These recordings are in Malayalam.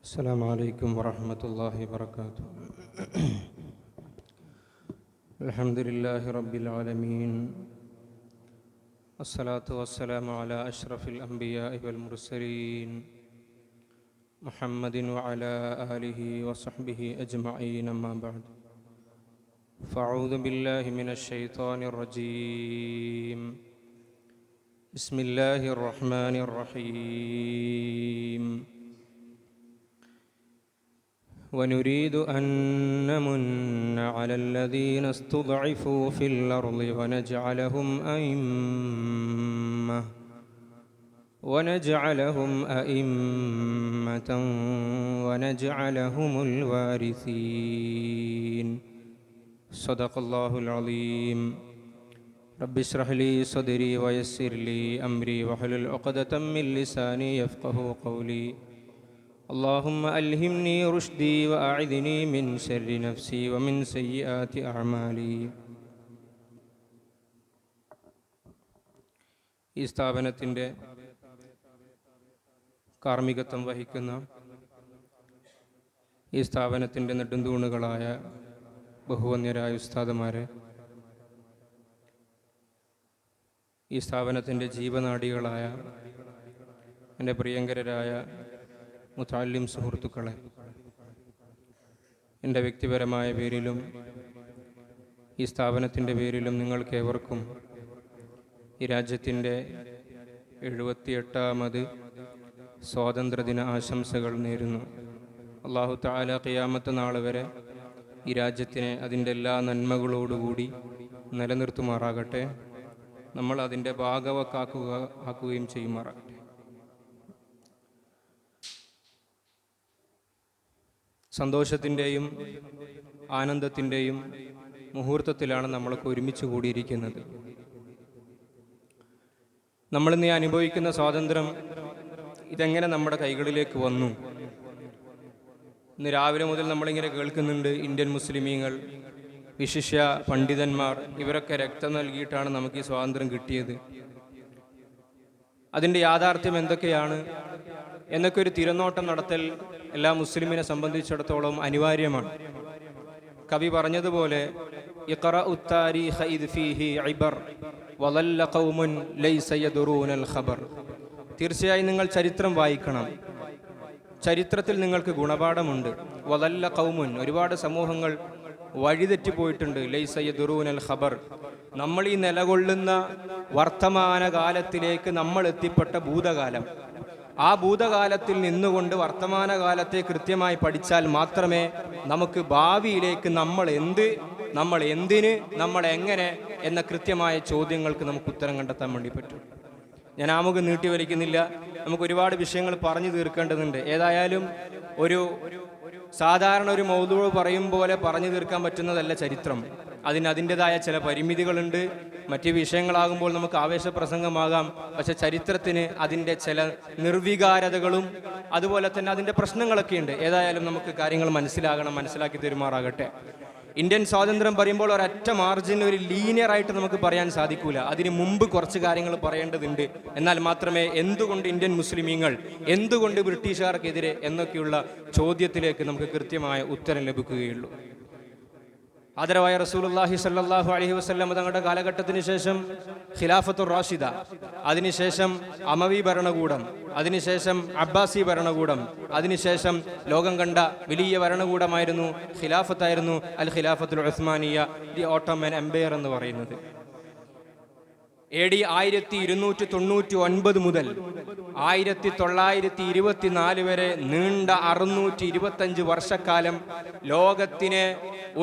السلام عليكم ورحمة الله وبركاته. الحمد لله رب العالمين، الصلاة والسلام على أشرف الأنبياء والمرسلين محمد وعلى آله وصحبه أجمعين، أما بعد، فأعوذ بالله من الشيطان الرجيم. بسم الله الرحمن الرحيم. ونريد أن نمن على الذين استضعفوا في الأرض ونجعلهم أئمة ونجعلهم الوارثين. صدق الله العظيم. رب اشرح لي صدري ويسر لي أمري واحلل عقدة من لساني يفقهوا قولي. اللهم ألهمني رشدي وأعذني من شر نفسي ومن سيئات أعمالي. ഈ സ്ഥാപനത്തിൻ്റെ കാർമ്മികത്വം വഹിക്കുന്ന ഈ സ്ഥാപനത്തിൻ്റെ നെടുന്തൂണുകളായ ബഹുവന്യരായ ഉസ്താദുമാരെ, ഈ സ്ഥാപനത്തിൻ്റെ ജീവനാഡികളായ എൻ്റെ പ്രിയങ്കരരായ മുതഅല്ലിം സുഹൃത്തുക്കളെ, എൻ്റെ വ്യക്തിപരമായ പേരിലും ഈ സ്ഥാപനത്തിൻ്റെ പേരിലും നിങ്ങൾക്കേവർക്കും ഈ രാജ്യത്തിൻ്റെ 78ാമത് സ്വാതന്ത്ര്യദിന ആശംസകൾ നേരുന്നു. അല്ലാഹു തആല ഖിയാമത്ത് നാൾ വരെ ഈ രാജ്യത്തിനെ അതിൻ്റെ എല്ലാ നന്മകളോടുകൂടി നിലനിർത്തുമാറാകട്ടെ. നമ്മൾ അതിൻ്റെ ഭാഗവാക്കാക്കുകയും ചെയ്യുമാറാകട്ടെ. സന്തോഷത്തിൻ്റെയും ആനന്ദത്തിൻ്റെയും മുഹൂർത്തത്തിലാണ് നമ്മളൊക്കെ ഒരുമിച്ച് കൂടിയിരിക്കുന്നത്. നമ്മളിന്ന് അനുഭവിക്കുന്ന സ്വാതന്ത്ര്യം ഇതെങ്ങനെ നമ്മുടെ കൈകളിലേക്ക് വന്നു? ഇന്ന് രാവിലെ മുതൽ നമ്മളിങ്ങനെ കേൾക്കുന്നുണ്ട്, ഇന്ത്യൻ മുസ്ലിമീങ്ങൾ, വിശിഷ്യ പണ്ഡിതന്മാർ, ഇവരൊക്കെ രക്തം നൽകിയിട്ടാണ് നമുക്ക് ഈ സ്വാതന്ത്ര്യം കിട്ടിയത്. അതിൻ്റെ യാഥാർത്ഥ്യം എന്തൊക്കെയാണ് എന്നൊക്കെ ഒരു തിരനോട്ടം നടത്തൽ എല്ലാ മുസ്ലിമിനെ സംബന്ധിച്ചിടത്തോളം അനിവാര്യമാണ്. കവി പറഞ്ഞതുപോലെ, ഇഖ്റഉ താരീഖ ഇദ് ഫീഹി ഇബർ വളല്ല ഖൗമുൻ ലൈസ യദറൂനൽ ഖബർ. തീർച്ചയായും നിങ്ങൾ ചരിത്രം വായിക്കണം. ചരിത്രത്തിൽ നിങ്ങൾക്ക് ഗുണപാഠമുണ്ട്. വളല്ല ഖൗമുൻ, ഒരുപാട് സമൂഹങ്ങൾ വഴിതെറ്റിപ്പോയിട്ടുണ്ട്. ലൈസ യദറൂനൽ ഖബർ, നമ്മൾ ഈ നിലകൊള്ളുന്ന വർത്തമാനകാലത്തിലേക്ക് നമ്മൾ എത്തിപ്പെട്ട ഭൂതകാലം, ആ ഭൂതകാലത്തിൽ നിന്നുകൊണ്ട് വർത്തമാനകാലത്തെ കൃത്യമായി പഠിച്ചാൽ മാത്രമേ നമുക്ക് ഭാവിയിലേക്ക് നമ്മൾ എന്തിന്, നമ്മൾ എങ്ങനെ എന്ന കൃത്യമായ ചോദ്യങ്ങൾക്ക് നമുക്ക് ഉത്തരം കണ്ടെത്താൻ വേണ്ടി പറ്റും. ഞാൻ ആമുഖം നീട്ടിവലിക്കുന്നില്ല, നമുക്ക് ഒരുപാട് വിഷയങ്ങൾ പറഞ്ഞു തീർക്കേണ്ടതുണ്ട്. ഏതായാലും ഒരു സാധാരണ ഒരു മൗദൂഅ് പറയും പോലെ പറഞ്ഞു തീർക്കാൻ പറ്റുന്നതല്ല ചരിത്രം. അതിൻ്റെതായ ചില പരിമിതികളുണ്ട്. മറ്റ് വിഷയങ്ങളാകുമ്പോൾ നമുക്ക് ആവേശപ്രസംഗമാകാം. പക്ഷെ ചരിത്രത്തിന് അതിൻ്റെ ചില നിർവികാരതകളും അതുപോലെ തന്നെ അതിൻ്റെ പ്രശ്നങ്ങളൊക്കെ ഉണ്ട്. ഏതായാലും നമുക്ക് കാര്യങ്ങൾ മനസ്സിലാക്കി തരുമാറാകട്ടെ. ഇന്ത്യൻ സ്വാതന്ത്ര്യം പറയുമ്പോൾ ഒരൊറ്റ മാർജിൻ, ഒരു ലീനിയറായിട്ട് നമുക്ക് പറയാൻ സാധിക്കൂല. അതിന് മുമ്പ് കുറച്ച് കാര്യങ്ങൾ പറയേണ്ടതുണ്ട്. എന്നാൽ മാത്രമേ എന്തുകൊണ്ട് ഇന്ത്യൻ മുസ്ലിമീങ്ങൾ, എന്തുകൊണ്ട് ബ്രിട്ടീഷുകാർക്കെതിരെ എന്നൊക്കെയുള്ള ചോദ്യത്തിലേക്ക് നമുക്ക് കൃത്യമായ ഉത്തരം ലഭിക്കുകയുള്ളൂ. ആദരവായ റസൂലുള്ളാഹി സ്വല്ലല്ലാഹു അലൈഹി വസല്ലം തങ്ങളുടെ കാലഘട്ടത്തിന് ശേഷം ഖിലാഫത്തുർ റാഷിദ, അതിനുശേഷം അമവി ഭരണകൂടം, അതിനുശേഷം അബ്ബാസി ഭരണകൂടം, അതിനുശേഷം ലോകം കണ്ട വലിയ ഭരണകൂടമായിരുന്നു ഖിലാഫത്തായിരുന്നു അൽ ഖിലാഫത്തുൽ ഉസ്മാനിയ, ദി ഓട്ടോമൻ എംപയർ എന്ന് പറയുന്നത്. AD 1299 മുതൽ 1924 വരെ നീണ്ട 625 വർഷക്കാലം ലോകത്തിനെ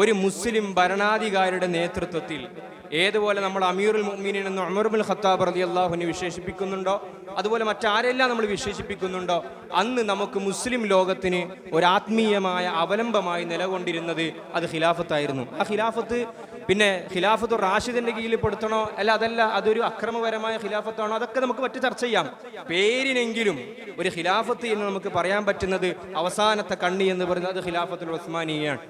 ഒരു മുസ്ലിം ഭരണാധികാരിയുടെ നേതൃത്വത്തിൽ, ഏതുപോലെ നമ്മൾ അമീറുൽ മുഅ്മിനീൻ എന്ന് ഉമർ ഇബ്നുൽ ഖത്താബ് റളിയല്ലാഹു അൻഹു വിശേഷിപ്പിക്കുന്നുണ്ടോ, അതുപോലെ മറ്റാരെല്ലാം നമ്മൾ വിശേഷിപ്പിക്കുന്നുണ്ടോ, അന്ന് നമുക്ക് മുസ്ലിം ലോകത്തിന് ഒരു ആത്മീയമായ അവലംബമായി നിലകൊണ്ടിരുന്നത് അത് ഖിലാഫത്തായിരുന്നു. ആ ഖിലാഫത്ത് പിന്നെ ഖിലാഫത്തുർ റാഷിദിന്റെ കീഴിൽ പെടുത്തണോ, അതല്ല അതൊരു അക്രമപരമായ ഖിലാഫത്താണോ, അതൊക്കെ നമുക്ക് മറ്റു ചർച്ച ചെയ്യാം. പേരിനെങ്കിലും ഒരു ഖിലാഫത്ത് എന്ന് നമുക്ക് പറയാൻ പറ്റുന്നത്, അവസാനത്തെ കണ്ണി എന്ന് പറയുന്നത് അത് ഖിലാഫത്തുൽ ഉസ്മാനിയയാണ്.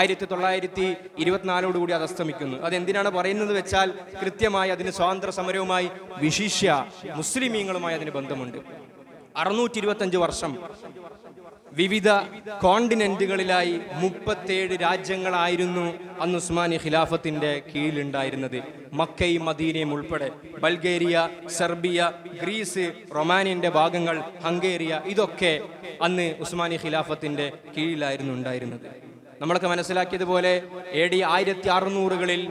1924 അത് അസ്തമിക്കുന്നു. അതെന്തിനാണ് പറയുന്നത് വെച്ചാൽ, കൃത്യമായി അതിന് സ്വാതന്ത്ര്യ സമരവുമായി വിശിഷ്യ മുസ്ലിമീങ്ങളുമായി അതിന് ബന്ധമുണ്ട്. 625 വർഷം വിവിധ കോണ്ടിനെന്റുകളിലായി 37 രാജ്യങ്ങളായിരുന്നു അന്ന് ഉസ്മാനി ഖിലാഫത്തിന്റെ കീഴിലുണ്ടായിരുന്നത്. മക്കയും മദീനയും ഉൾപ്പെടെ ബൾഗേറിയ, സെർബിയ, ഗ്രീസ്, റൊമാനിയന്റെ ഭാഗങ്ങൾ, ഹംഗേറിയ, ഇതൊക്കെ അന്ന് ഉസ്മാനി ഖിലാഫത്തിന്റെ കീഴിലായിരുന്നു ഉണ്ടായിരുന്നത്. നമ്മളൊക്കെ മനസ്സിലാക്കിയതുപോലെ AD 1600കളിൽ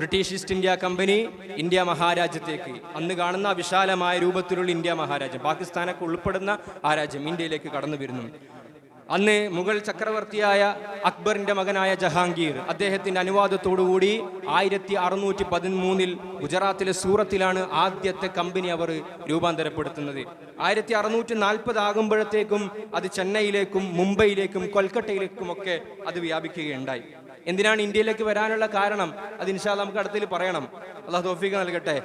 British East India company India മഹാരാജ്യത്തേക്ക്, അന്ന് കാണുന്ന വിശാലമായ രൂപത്തിലുള്ള ഇന്ത്യ മഹാരാജ്യം, പാകിസ്ഥാനൊക്കെ ഉൾപ്പെടുന്ന ആ രാജ്യം ഇന്ത്യയിലേക്ക് കടന്നു വരുന്നു. അന്ന് മുഗൾ ചക്രവർത്തിയായ അക്ബറിന്റെ മകനായ ജഹാംഗീർ അദ്ദേഹത്തിന്റെ അനുവാദത്തോടുകൂടി 1613 ഗുജറാത്തിലെ സൂറത്തിലാണ് ആദ്യത്തെ കമ്പനി അവർ രൂപാന്തരപ്പെടുത്തുന്നത്. 1640 ആകുമ്പോഴത്തേക്കും അത് ചെന്നൈയിലേക്കും മുംബൈയിലേക്കും കൊൽക്കത്തയിലേക്കുമൊക്കെ അത് വ്യാപിക്കുകയുണ്ടായി. എന്തിനാണ് ഇന്ത്യയിലേക്ക് വരാനുള്ള കാരണം? അത് ഇൻഷാ അല്ലാഹ് നമുക്ക് അടുത്തതിൽ പറയണം. അല്ലാഹു തൗഫീഖ് നൽകട്ടെ.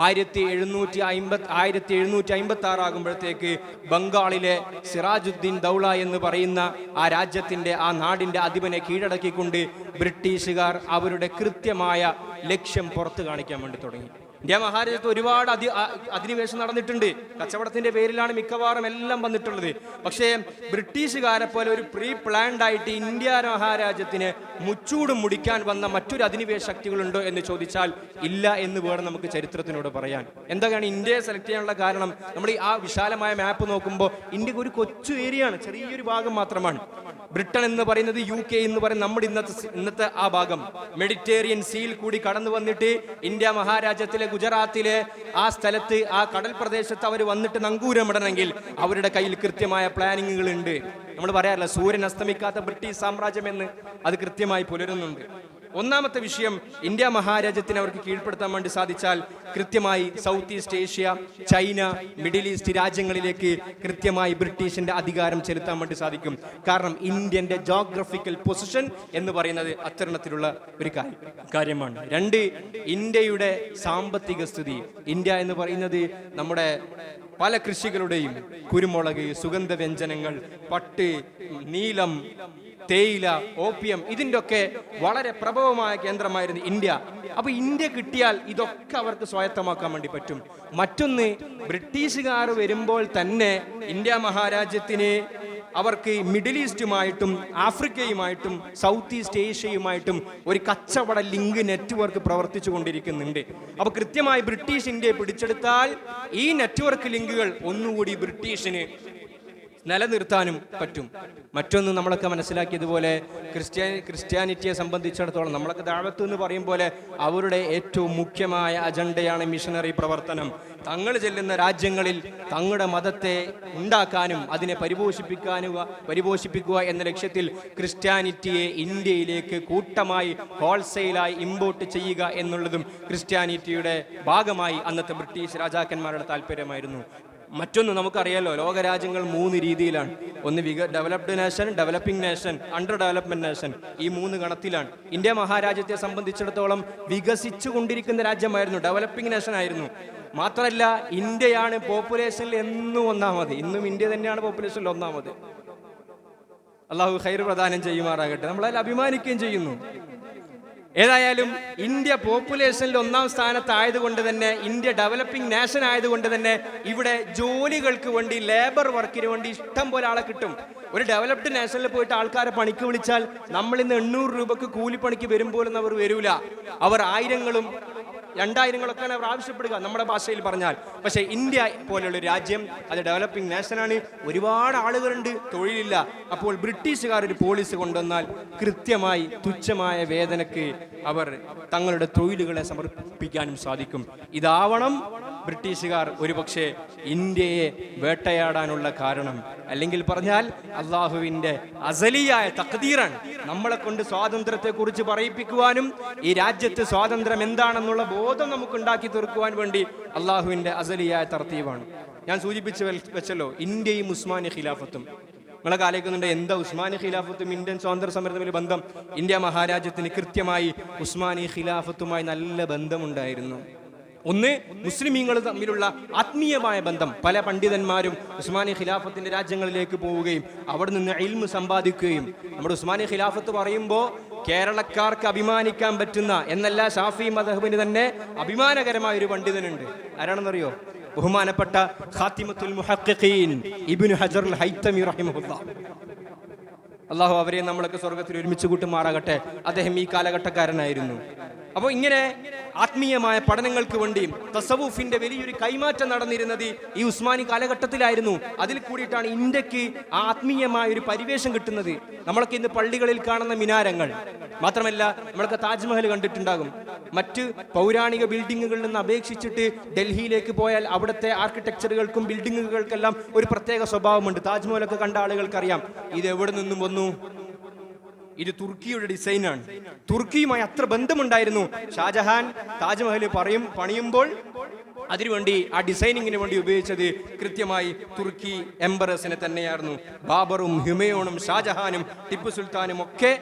1756 ആകുമ്പോഴത്തേക്ക് ബംഗാളിലെ സിറാജുദ്ദീൻ ദൗള എന്ന് പറയുന്ന ആ രാജ്യത്തിന്റെ, ആ നാടിന്റെ അധിപനെ കീഴടക്കിക്കൊണ്ട് ബ്രിട്ടീഷുകാർ അവരുടെ കൃത്യമായ ലക്ഷ്യം പുറത്തു കാണിക്കാൻ വേണ്ടി തുടങ്ങി. ഇന്ത്യ മഹാരാജ്യത്ത് ഒരുപാട് അധിനിവേശം നടന്നിട്ടുണ്ട്. കച്ചവടത്തിന്റെ പേരിലാണ് മിക്കവാറും എല്ലാം വന്നിട്ടുള്ളത്. പക്ഷേ ബ്രിട്ടീഷുകാരെ പോലെ ഒരു പ്രീ പ്ലാൻഡ് ആയിട്ട് ഇന്ത്യ മഹാരാജ്യത്തിന് മുച്ചൂടും മുടിക്കാൻ വന്ന മറ്റൊരു അധിനിവേശ ശക്തികളുണ്ടോ എന്ന് ചോദിച്ചാൽ ഇല്ല എന്ന് വേണം നമുക്ക് ചരിത്രത്തിനോട് പറയാൻ. എന്തൊക്കെയാണ് ഇന്ത്യയെ സെലക്ട് ചെയ്യാനുള്ള കാരണം? നമ്മൾ ഈ ആ വിശാലമായ മാപ്പ് നോക്കുമ്പോൾ ഇന്ത്യക്ക് ഒരു കൊച്ചു ഏരിയയാണ്, ചെറിയൊരു ഭാഗം മാത്രമാണ്. ബ്രിട്ടൻ എന്ന് പറയുന്നത്, UK എന്ന് പറയുന്നത് നമ്മുടെ ഇന്നത്തെ ആ ഭാഗം മെഡിറ്ററേനിയൻ സീയിൽ കൂടി കടന്നു വന്നിട്ട് ഇന്ത്യ മഹാരാജ്യത്തിലെ ഗുജറാത്തിലെ ആ സ്ഥലത്ത്, ആ കടൽ പ്രദേശത്ത് അവർ വന്നിട്ട് നങ്കൂരമിടണമെങ്കിൽ അവരുടെ കയ്യിൽ കൃത്യമായ പ്ലാനിങ്ങുകൾ ഉണ്ട്. നമ്മൾ പറയാറില്ല സൂര്യൻ അസ്തമിക്കാത്ത ബ്രിട്ടീഷ് സാമ്രാജ്യം എന്ന്, അത് കൃത്യമായി പുലരുന്നുണ്ട്. ഒന്നാമത്തെ വിഷയം, ഇന്ത്യ മഹാരാജ്യത്തിന് അവർക്ക് കീഴ്പ്പെടുത്താൻ വേണ്ടി സാധിച്ചാൽ കൃത്യമായി south east Asia, China, middle east രാജ്യങ്ങളിലേക്ക് കൃത്യമായി ബ്രിട്ടീഷിന്റെ അധികാരം ചെലുത്താൻ വേണ്ടി സാധിക്കും. കാരണം ഇന്ത്യന്റെ ജോഗ്രഫിക്കൽ പൊസിഷൻ എന്ന് പറയുന്നത് അത്തരണത്തിലുള്ള ഒരു കാര്യമാണ്. 2, ഇന്ത്യയുടെ സാമ്പത്തിക സ്ഥിതി. ഇന്ത്യ എന്ന് പറയുന്നത് നമ്മുടെ പല കൃഷികളുടെയും, കുരുമുളക്, സുഗന്ധവ്യഞ്ജനങ്ങൾ, പട്ട്, നീലം, തേയില, ഓപ്പിയം, ഇതിൻ്റെ ഒക്കെ വളരെ പ്രഭവമായ കേന്ദ്രമായിരുന്നു ഇന്ത്യ. അപ്പൊ ഇന്ത്യ കിട്ടിയാൽ ഇതൊക്കെ അവർക്ക് സ്വായത്തമാക്കാൻ വേണ്ടി പറ്റും. മറ്റൊന്ന്, ബ്രിട്ടീഷുകാർ വരുമ്പോൾ തന്നെ ഇന്ത്യ മഹാരാജ്യത്തിന് അവർക്ക് മിഡിൽ ഈസ്റ്റുമായിട്ടും ആഫ്രിക്കയുമായിട്ടും സൗത്ത് ഈസ്റ്റ് ഏഷ്യയുമായിട്ടും ഒരു കച്ചവട ലിങ്ക് നെറ്റ്വർക്ക് പ്രവർത്തിച്ചു കൊണ്ടിരിക്കുന്നുണ്ട്. അപ്പൊ കൃത്യമായി ബ്രിട്ടീഷ് ഇന്ത്യയെ പിടിച്ചെടുത്താൽ ഈ നെറ്റ്വർക്ക് ലിങ്കുകൾ ഒന്നുകൂടി ബ്രിട്ടീഷിന് നിലനിർത്താനും പറ്റും. മറ്റൊന്ന്, നമ്മളൊക്കെ മനസ്സിലാക്കിയതുപോലെ ക്രിസ്ത്യാനിറ്റിയെ സംബന്ധിച്ചിടത്തോളം നമ്മളൊക്കെ ദഅവത്ത് എന്ന് പറയും പോലെ അവരുടെ ഏറ്റവും മുഖ്യമായ അജണ്ടയാണ് മിഷനറി പ്രവർത്തനം. തങ്ങൾ ചെല്ലുന്ന രാജ്യങ്ങളിൽ തങ്ങളുടെ മതത്തെ ഉണ്ടാക്കാനും അതിനെ പരിപോഷിപ്പിക്കുക എന്ന ലക്ഷ്യത്തിൽ ക്രിസ്ത്യാനിറ്റിയെ ഇന്ത്യയിലേക്ക് കൂട്ടമായി ഹോൾസെയിലായി ഇമ്പോർട്ട് ചെയ്യുക എന്നുള്ളതും ക്രിസ്ത്യാനിറ്റിയുടെ ഭാഗമായി അന്നത്തെ ബ്രിട്ടീഷ് രാജാക്കന്മാരുടെ താല്പര്യമായിരുന്നു. മറ്റൊന്ന്, നമുക്കറിയാലോ ലോകരാജ്യങ്ങൾ 3 രീതിയിലാണ്. ഒന്ന് developed nation, developing nation, under development nation. ഈ 3 ഗണത്തിലാണ്. ഇന്ത്യ മഹാരാജ്യത്തെ സംബന്ധിച്ചിടത്തോളം വികസിച്ചു കൊണ്ടിരിക്കുന്ന രാജ്യമായിരുന്നു, ഡെവലപ്പിംഗ് നേഷൻ ആയിരുന്നു. മാത്രമല്ല ഇന്ത്യയാണ് പോപ്പുലേഷനിൽ എന്നും ഒന്നാമത്. ഇന്നും ഇന്ത്യ തന്നെയാണ് പോപ്പുലേഷനിൽ ഒന്നാമത്. അള്ളാഹു ഖൈർ പ്രദാനം ചെയ്യുമാറാകട്ടെ. നമ്മളതിൽ അഭിമാനിക്കുകയും ചെയ്യുന്നു. ഏതായാലും ഇന്ത്യ പോപ്പുലേഷനിൽ 1ാം സ്ഥാനത്തായതുകൊണ്ട് തന്നെ, ഇന്ത്യ ഡെവലപ്പിംഗ് നേഷൻ ആയതുകൊണ്ട് തന്നെ ഇവിടെ ജോലികൾക്ക് വേണ്ടി, ലേബർ വർക്കിന് വേണ്ടി ഇഷ്ടം പോലെ ആളെ കിട്ടും. ഒരു ഡെവലപ്ഡ് നേഷനിൽ പോയിട്ട് ആൾക്കാരെ പണിക്ക് വിളിച്ചാൽ നമ്മൾ ഇന്ന് 800 രൂപക്ക് കൂലിപ്പണിക്ക് വരുമ്പോഴൊന്നും അവർ വരൂല. അവർ 1000ങ്ങളും 2000ങ്ങളൊക്കെയാണ് അവർ ആവശ്യപ്പെടുക, നമ്മുടെ ഭാഷയിൽ പറഞ്ഞാൽ. പക്ഷേ ഇന്ത്യ പോലെയുള്ള രാജ്യം അത് ഡെവലപ്പിംഗ് നേഷനാണ്. ഒരുപാട് ആളുകളുണ്ട്, തൊഴിലില്ല. അപ്പോൾ ബ്രിട്ടീഷുകാർ ഒരു പോളിസി കൊണ്ടുവന്നാൽ കൃത്യമായി തുച്ഛമായ വേതനക്ക് അവർ തങ്ങളുടെ തൊഴിലുകളെ സമർപ്പിക്കാനും സാധിക്കും. ഇതാവണം ബ്രിട്ടീഷുകാർ ഒരുപക്ഷെ ഇന്ത്യയെ വേട്ടയാടാനുള്ള കാരണം. അല്ലെങ്കിൽ പറഞ്ഞാൽ അള്ളാഹുവിൻ്റെ അസലിയായ തഖ്ദീറാണ്. നമ്മളെ കൊണ്ട് സ്വാതന്ത്ര്യത്തെ കുറിച്ച് പറയിപ്പിക്കുവാനും ഈ രാജ്യത്ത് സ്വാതന്ത്ര്യം എന്താണെന്നുള്ള ബോധം നമുക്ക് ഉണ്ടാക്കി തീർക്കുവാൻ വേണ്ടി അള്ളാഹുവിൻ്റെ അസലിയായ തർത്തീവാണ്. ഞാൻ സൂചിപ്പിച്ച് വെച്ചല്ലോ, ഇന്ത്യയും ഉസ്മാനി ഖിലാഫത്തും. നിങ്ങളൊക്കെ ആലോചിക്കുന്നുണ്ട് എന്താ ഉസ്മാനി ഖിലാഫത്തും ഇന്ത്യൻ സ്വാതന്ത്ര്യ സമരവും തമ്മിൽ ബന്ധം? ഇന്ത്യ മഹാരാജ്യത്തിന് കൃത്യമായി ഉസ്മാനി ഖിലാഫത്തുമായി നല്ല ബന്ധമുണ്ടായിരുന്നു. ഒന്ന്, മുസ്ലിമീങ്ങൾ തമ്മിലുള്ള ആത്മീയമായ ബന്ധം. പല പണ്ഡിതന്മാരും ഉസ്മാനി ഖിലാഫത്തിന്റെ രാജ്യങ്ങളിലേക്ക് പോവുകയും അവിടെ നിന്ന് ഇൽമ് സമ്പാദിക്കുകയും. നമ്മുടെ ഉസ്മാനി ഖിലാഫത്ത് പറയുമ്പോൾ കേരളക്കാർക്ക് അഭിമാനിക്കാൻ പറ്റുന്ന എന്നല്ല, ഷാഫി മദ്ഹബിന് തന്നെ അഭിമാനകരമായ ഒരു പണ്ഡിതനുണ്ട്. ആരാണെന്നറിയോ? ബഹുമാനപ്പെട്ട ഖാത്തിമത്തുൽ മുഹഖ്ഖീൻ ഇബ്നു ഹജർ അൽ ഹൈതമി റഹിമഹുല്ലാഹ്. അള്ളാഹു അവരെ നമ്മളൊക്കെ സ്വർഗത്തിൽ ഒരുമിച്ച് കൂട്ടുമാറാകട്ടെ. അദ്ദേഹം ഈ കാലഘട്ടക്കാരനായിരുന്നു. അപ്പോൾ ഇങ്ങനെ ആത്മീയമായ പഠനങ്ങൾക്ക് വേണ്ടിയും തസവൂഫിന്റെ വലിയൊരു കൈമാറ്റം നടന്നിരുന്നത് ഈ ഉസ്മാനി കാലഘട്ടത്തിലായിരുന്നു. അതിൽ കൂടിയിട്ടാണ് ഇന്ത്യക്ക് ആ ആത്മീയമായ ഒരു പരിവേഷം കിട്ടുന്നത്. നമ്മളൊക്കെ ഇന്ന് പള്ളികളിൽ കാണുന്ന മിനാരങ്ങൾ മാത്രമല്ല, നമ്മളൊക്കെ താജ്മഹൽ കണ്ടിട്ടുണ്ടാകും. മറ്റ് പൗരാണിക ബിൽഡിങ്ങുകളിൽ നിന്ന് അപേക്ഷിച്ചിട്ട് ഡൽഹിയിലേക്ക് പോയാൽ അവിടുത്തെ ആർക്കിടെക്ചറുകൾക്കും ബിൽഡിങ്ങുകൾക്കെല്ലാം ഒരു പ്രത്യേക സ്വഭാവമുണ്ട്. താജ്മഹലൊക്കെ കണ്ട ആളുകൾക്കറിയാം ഇത് എവിടെ നിന്നും വന്നു. ഇത് തുർക്കിയുടെ ഡിസൈനാണ്. തുർക്കിയുമായി അത്ര ബന്ധമുണ്ടായിരുന്നു. ഷാജഹാൻ താജ്മഹൽ പണിയുമ്പോൾ അതിനുവേണ്ടി ആ ഡിസൈനിങ്ങിന് വേണ്ടി ഉപയോഗിച്ചത് കൃത്യമായി തുർക്കി എംബറസിനെ തന്നെയായിരുന്നു. ബാബറും ഹുമയൂണും ഷാജഹാനും ടിപ്പു സുൽത്താനും ഒക്കെ